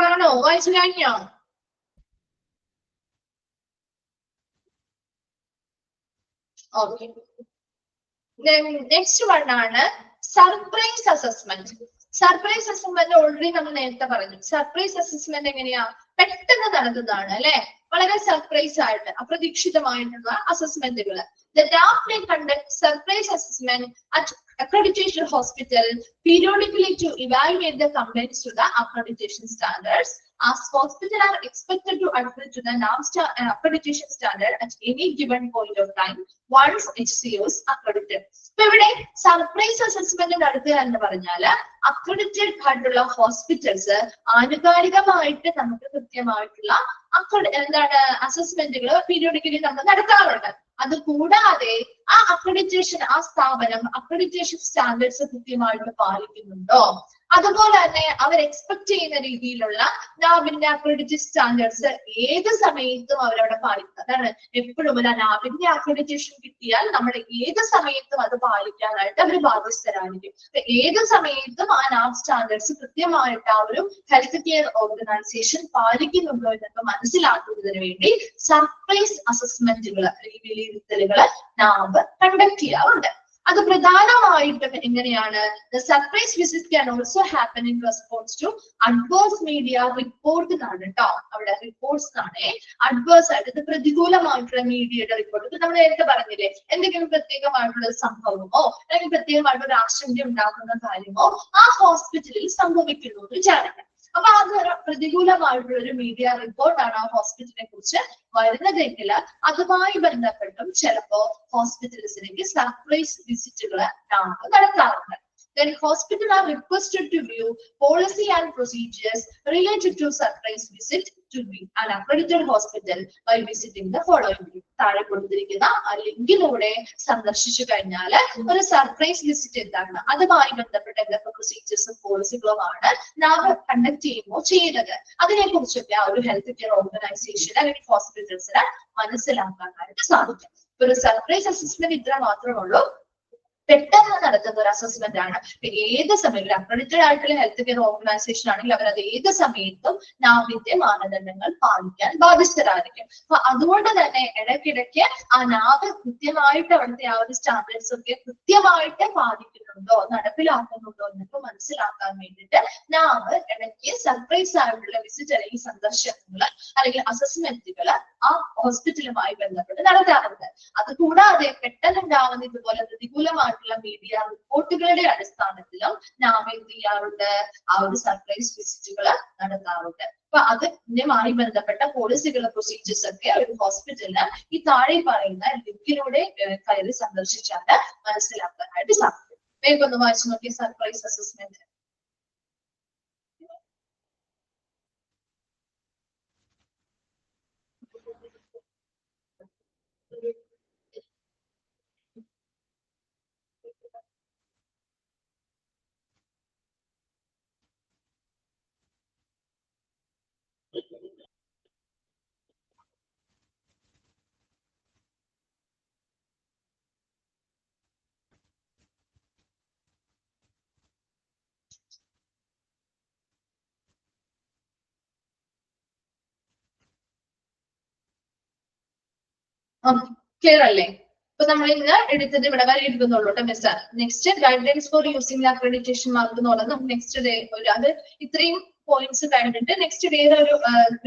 ആണോ? വായിച്ചു കഴിഞ്ഞോ? ഓക്കെ. നെക്സ്റ്റ് വൺ ആണ് surprise assessment. Surprise assessment already നമ്മൾ നേരത്തെ പറഞ്ഞു. സർപ്രൈസ് അസസ്മെന്റ് എങ്ങനെയാ? പെട്ടെന്ന് നടന്നതാണ് അല്ലെ, വളരെ സർപ്രൈസ് ആയിട്ട് അപ്രതീക്ഷിതമായിട്ടുള്ള അസസ്മെന്റുകൾ. The staff may conduct surprise assessment at accreditation hospital periodically to evaluate the compliance to the accreditation standards. As hospitals are expected to adhere to the NABS accreditation standard at any given point of time once HCOs accredited. ഇപ്പൊ ഇവിടെ surprise assessment നടത്തുക എന്ന് പറഞ്ഞാൽ accredited ആയിട്ടുള്ള hospitals ആനുകാലികമായിട്ട് നമുക്ക് കൃത്യമായിട്ടുള്ള എന്താണ് അസസ്മെന്റുകൾ periodically നമ്മൾ നടത്താറുണ്ട്. അത് കൂടാതെ ആ അക്രഡിറ്റേഷൻ ആ സ്ഥാപനം അക്രഡിറ്റേഷൻ സ്റ്റാൻഡേർഡ്സ് കൃത്യമായിട്ട് പാലിക്കുന്നുണ്ടോ, അതുപോലെ തന്നെ അവർ എക്സ്പെക്ട് ചെയ്യുന്ന രീതിയിലുള്ള നാബിന്റെ അക്രഡിറ്റേഷൻ സ്റ്റാൻഡേർഡ്സ് ഏത് സമയത്തും അവരവിടെ പാലിക്കും. അതാണ് എപ്പോഴും ഒരു നാബിന്റെ അക്രഡിറ്റേഷൻ കിട്ടിയാൽ നമ്മൾ ഏത് സമയത്തും അത് പാലിക്കാനായിട്ട് അവർ ബാധ്യസ്ഥരായിരിക്കും. ഏത് സമയത്തും ആ നാബ് സ്റ്റാൻഡേർഡ്സ് കൃത്യമായിട്ട് ആ ഒരു ഹെൽത്ത് കെയർ ഓർഗനൈസേഷൻ പാലിക്കുന്നുണ്ടോ എന്നൊക്കെ മനസ്സിലാക്കുന്നതിന് വേണ്ടി സർപ്രൈസ് അസസ്മെന്റുകൾ വിലയിരുത്തലുകൾ നാബ് കണ്ടക്ട് ചെയ്യാറുണ്ട്. അത് പ്രധാനമായിട്ടും എങ്ങനെയാണ്? The surprise visit can also happen in response to adverse media report എന്നാണ് കേട്ടോ. അവിടെ റിപ്പോർട്ട്സ് ആണ് അഡ്വേഴ്സ് ആയിട്ട്, ഇത് പ്രതികൂലമായിട്ടുള്ള മീഡിയയുടെ റിപ്പോർട്ട്. ഇപ്പൊ നമ്മൾ നേരത്തെ പറഞ്ഞില്ലേ, എന്തെങ്കിലും പ്രത്യേകമായിട്ടുള്ള സംഭവമോ അല്ലെങ്കിൽ പ്രത്യേകമായിട്ടുള്ള ആശങ്ക ഉണ്ടാക്കുന്ന കാര്യമോ ആ ഹോസ്പിറ്റലിൽ സംഭവിക്കുന്നു എന്ന് വിചാരിക്കാം. അപ്പൊ അത് പ്രതികൂലമായിട്ടുള്ള ഒരു മീഡിയ റിപ്പോർട്ടാണ് ആ ഹോസ്പിറ്റലിനെ കുറിച്ച് വരുന്നതെങ്കിൽ അതുമായി ബന്ധപ്പെട്ടും ചിലപ്പോ ഹോസ്പിറ്റൽസിലേക്ക് സർപ്രൈസ് വിസിറ്റുകൾ നടത്താറുണ്ട്. Then hospital are requested to view policy and procedures related to surprise visit to be an accredited hospital by visiting the following link. താഴെ കൊടുത്തിരിക്കുന്ന ആ ലിങ്കിലൂടെ സന്ദർശിച്ചു കഴിഞ്ഞാൽ ഒരു സർപ്രൈസ് വിസിറ്റ് എന്താണ്, അതുമായി ബന്ധപ്പെട്ട എന്തൊക്കെ പ്രൊസീജിയേഴ്സും പോളിസികളുമാണ് നാം കണ്ടക്ട് ചെയ്യുമ്പോൾ ചെയ്യുന്നത്, അതിനെ കുറിച്ചൊക്കെ ആ ഒരു ഹെൽത്ത് കെയർ ഓർഗനൈസേഷൻ അല്ലെങ്കിൽ ഹോസ്പിറ്റൽസിന് മനസ്സിലാക്കാനായിട്ട് സാധിക്കും. ഒരു സർപ്രൈസ് അസസ്മെന്റ് ഇത്ര മാത്രമേ ഉള്ളൂ. പെട്ടെന്ന് നടത്തുന്ന ഒരു അസസ്മെന്റ് ആണ്. ഏത് സമയം അക്രഡിറ്റഡ് ആയിട്ടുള്ള ഹെൽത്ത് കെയർ ഓർഗനൈസേഷൻ ആണെങ്കിൽ അവർ അത് ഏത് സമയത്തും നാവിന്റെ മാനദണ്ഡങ്ങൾ പാലിക്കാൻ ബാധ്യസ്ഥരായിരിക്കും. അപ്പൊ അതുകൊണ്ട് തന്നെ ഇടയ്ക്കിടയ്ക്ക് ആ നാവ് കൃത്യമായിട്ട് അവിടുത്തെ ആ ഒരു സ്റ്റാൻഡേർഡ്സ് ഒക്കെ കൃത്യമായിട്ട് പാലിക്കുന്നുണ്ടോ, നടപ്പിലാക്കുന്നുണ്ടോ എന്നൊക്കെ മനസ്സിലാക്കാൻ വേണ്ടിയിട്ട് നാവ് ഇടയ്ക്ക് സർപ്രൈസ് ആയിട്ടുള്ള വിസിറ്റ് അല്ലെങ്കിൽ സന്ദർശനങ്ങൾ അല്ലെങ്കിൽ അസസ്മെന്റുകൾ ആ ഹോസ്പിറ്റലുമായി ബന്ധപ്പെട്ട് നടത്താറുണ്ട്. അതുകൂടാതെ പെട്ടെന്നുണ്ടാവുന്ന ഇതുപോലെ പ്രതികൂലമായിട്ടുള്ള മീഡിയ റിപ്പോർട്ടുകളുടെ അടിസ്ഥാനത്തിലും നാം എന്ത് ചെയ്യാറുണ്ട്, ആ ഒരു സർപ്രൈസ് വിസിറ്റുകൾ നടത്താറുണ്ട്. അപ്പൊ അതിനുമായി ബന്ധപ്പെട്ട പോളിസികൾ പ്രൊസീജിയേഴ്സ് ഒക്കെ ഒരു ഹോസ്പിറ്റലിന് ഈ താഴെ പറയുന്ന ലിങ്കിലൂടെ കയറി സന്ദർശിച്ചാണ് മനസ്സിലാക്കാനായിട്ട് സാധിക്കും. വേഗം ഒന്ന് വായിച്ചു നോക്കിയ സർപ്രൈസ് അസസ്മെന്റ്. ക്ലിയർ അല്ലേ? അപ്പൊ നമ്മൾ ഇന്ന് എടുത്തത് ഇവിടെ വരെ എടുക്കുന്നുള്ളൂ കേട്ടോ miss. Next guidelines four using accreditation mark എന്ന് പറയുന്നത് നെക്സ്റ്റ് ഡേ ഒരു അത് ഇത്രയും പോയിന്റ്സ് കഴിഞ്ഞിട്ട് നെക്സ്റ്റ് ഡേ ഒരു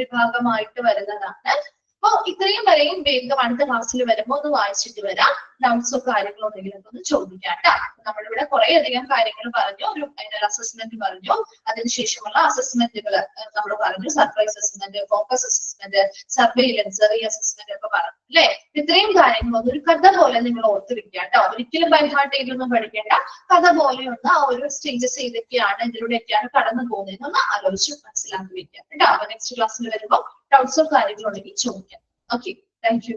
വിഭാഗമായിട്ട് വരുന്നതാണ്. അപ്പൊ ഇത്രയും വരെയും വേഗം അടുത്ത ക്ലാസ്സിൽ വരുമ്പോൾ ഒന്ന് വായിച്ചിട്ട് വരാം. ഡൗട്ട്സോ കാര്യങ്ങളോ ഉണ്ടെങ്കിലും ഒന്ന് ചോദിക്കാം കേട്ടോ. നമ്മളിവിടെ കുറെ അധികം കാര്യങ്ങൾ പറഞ്ഞു. ഒരു അസസ്മെന്റ് പറഞ്ഞു, അതിനുശേഷമുള്ള അസസ്മെന്റുകൾ നമ്മൾ പറഞ്ഞു. Surprise assessment, focus assessment, surveillance, re assessment ഒക്കെ പറഞ്ഞു അല്ലെ. ഇത്രയും കാര്യങ്ങളൊന്നും ഒരു കഥ പോലെ നിങ്ങൾ ഓർത്തിരിക്കുക കേട്ടോ. ഒരിക്കലും ബൈഹാർട്ട് ചെയ്തൊന്നും പഠിക്കേണ്ട. കഥ പോലെയൊന്ന് ആ ഒരു സ്റ്റേജസ് ഏതൊക്കെയാണ്, ഇതിലൂടെയൊക്കെയാണ് കടന്നു പോകുന്നതെന്നൊന്ന് ആലോചിച്ച് മനസ്സിലാക്കി വെക്കാം കേട്ടോ. അപ്പൊ നെക്സ്റ്റ് ക്ലാസ്സിൽ വരുമ്പോൾ ഡൗട്ട്സോ കാര്യങ്ങളോ ഉണ്ടെങ്കിൽ ചോദിക്കാം. Okay, thank you.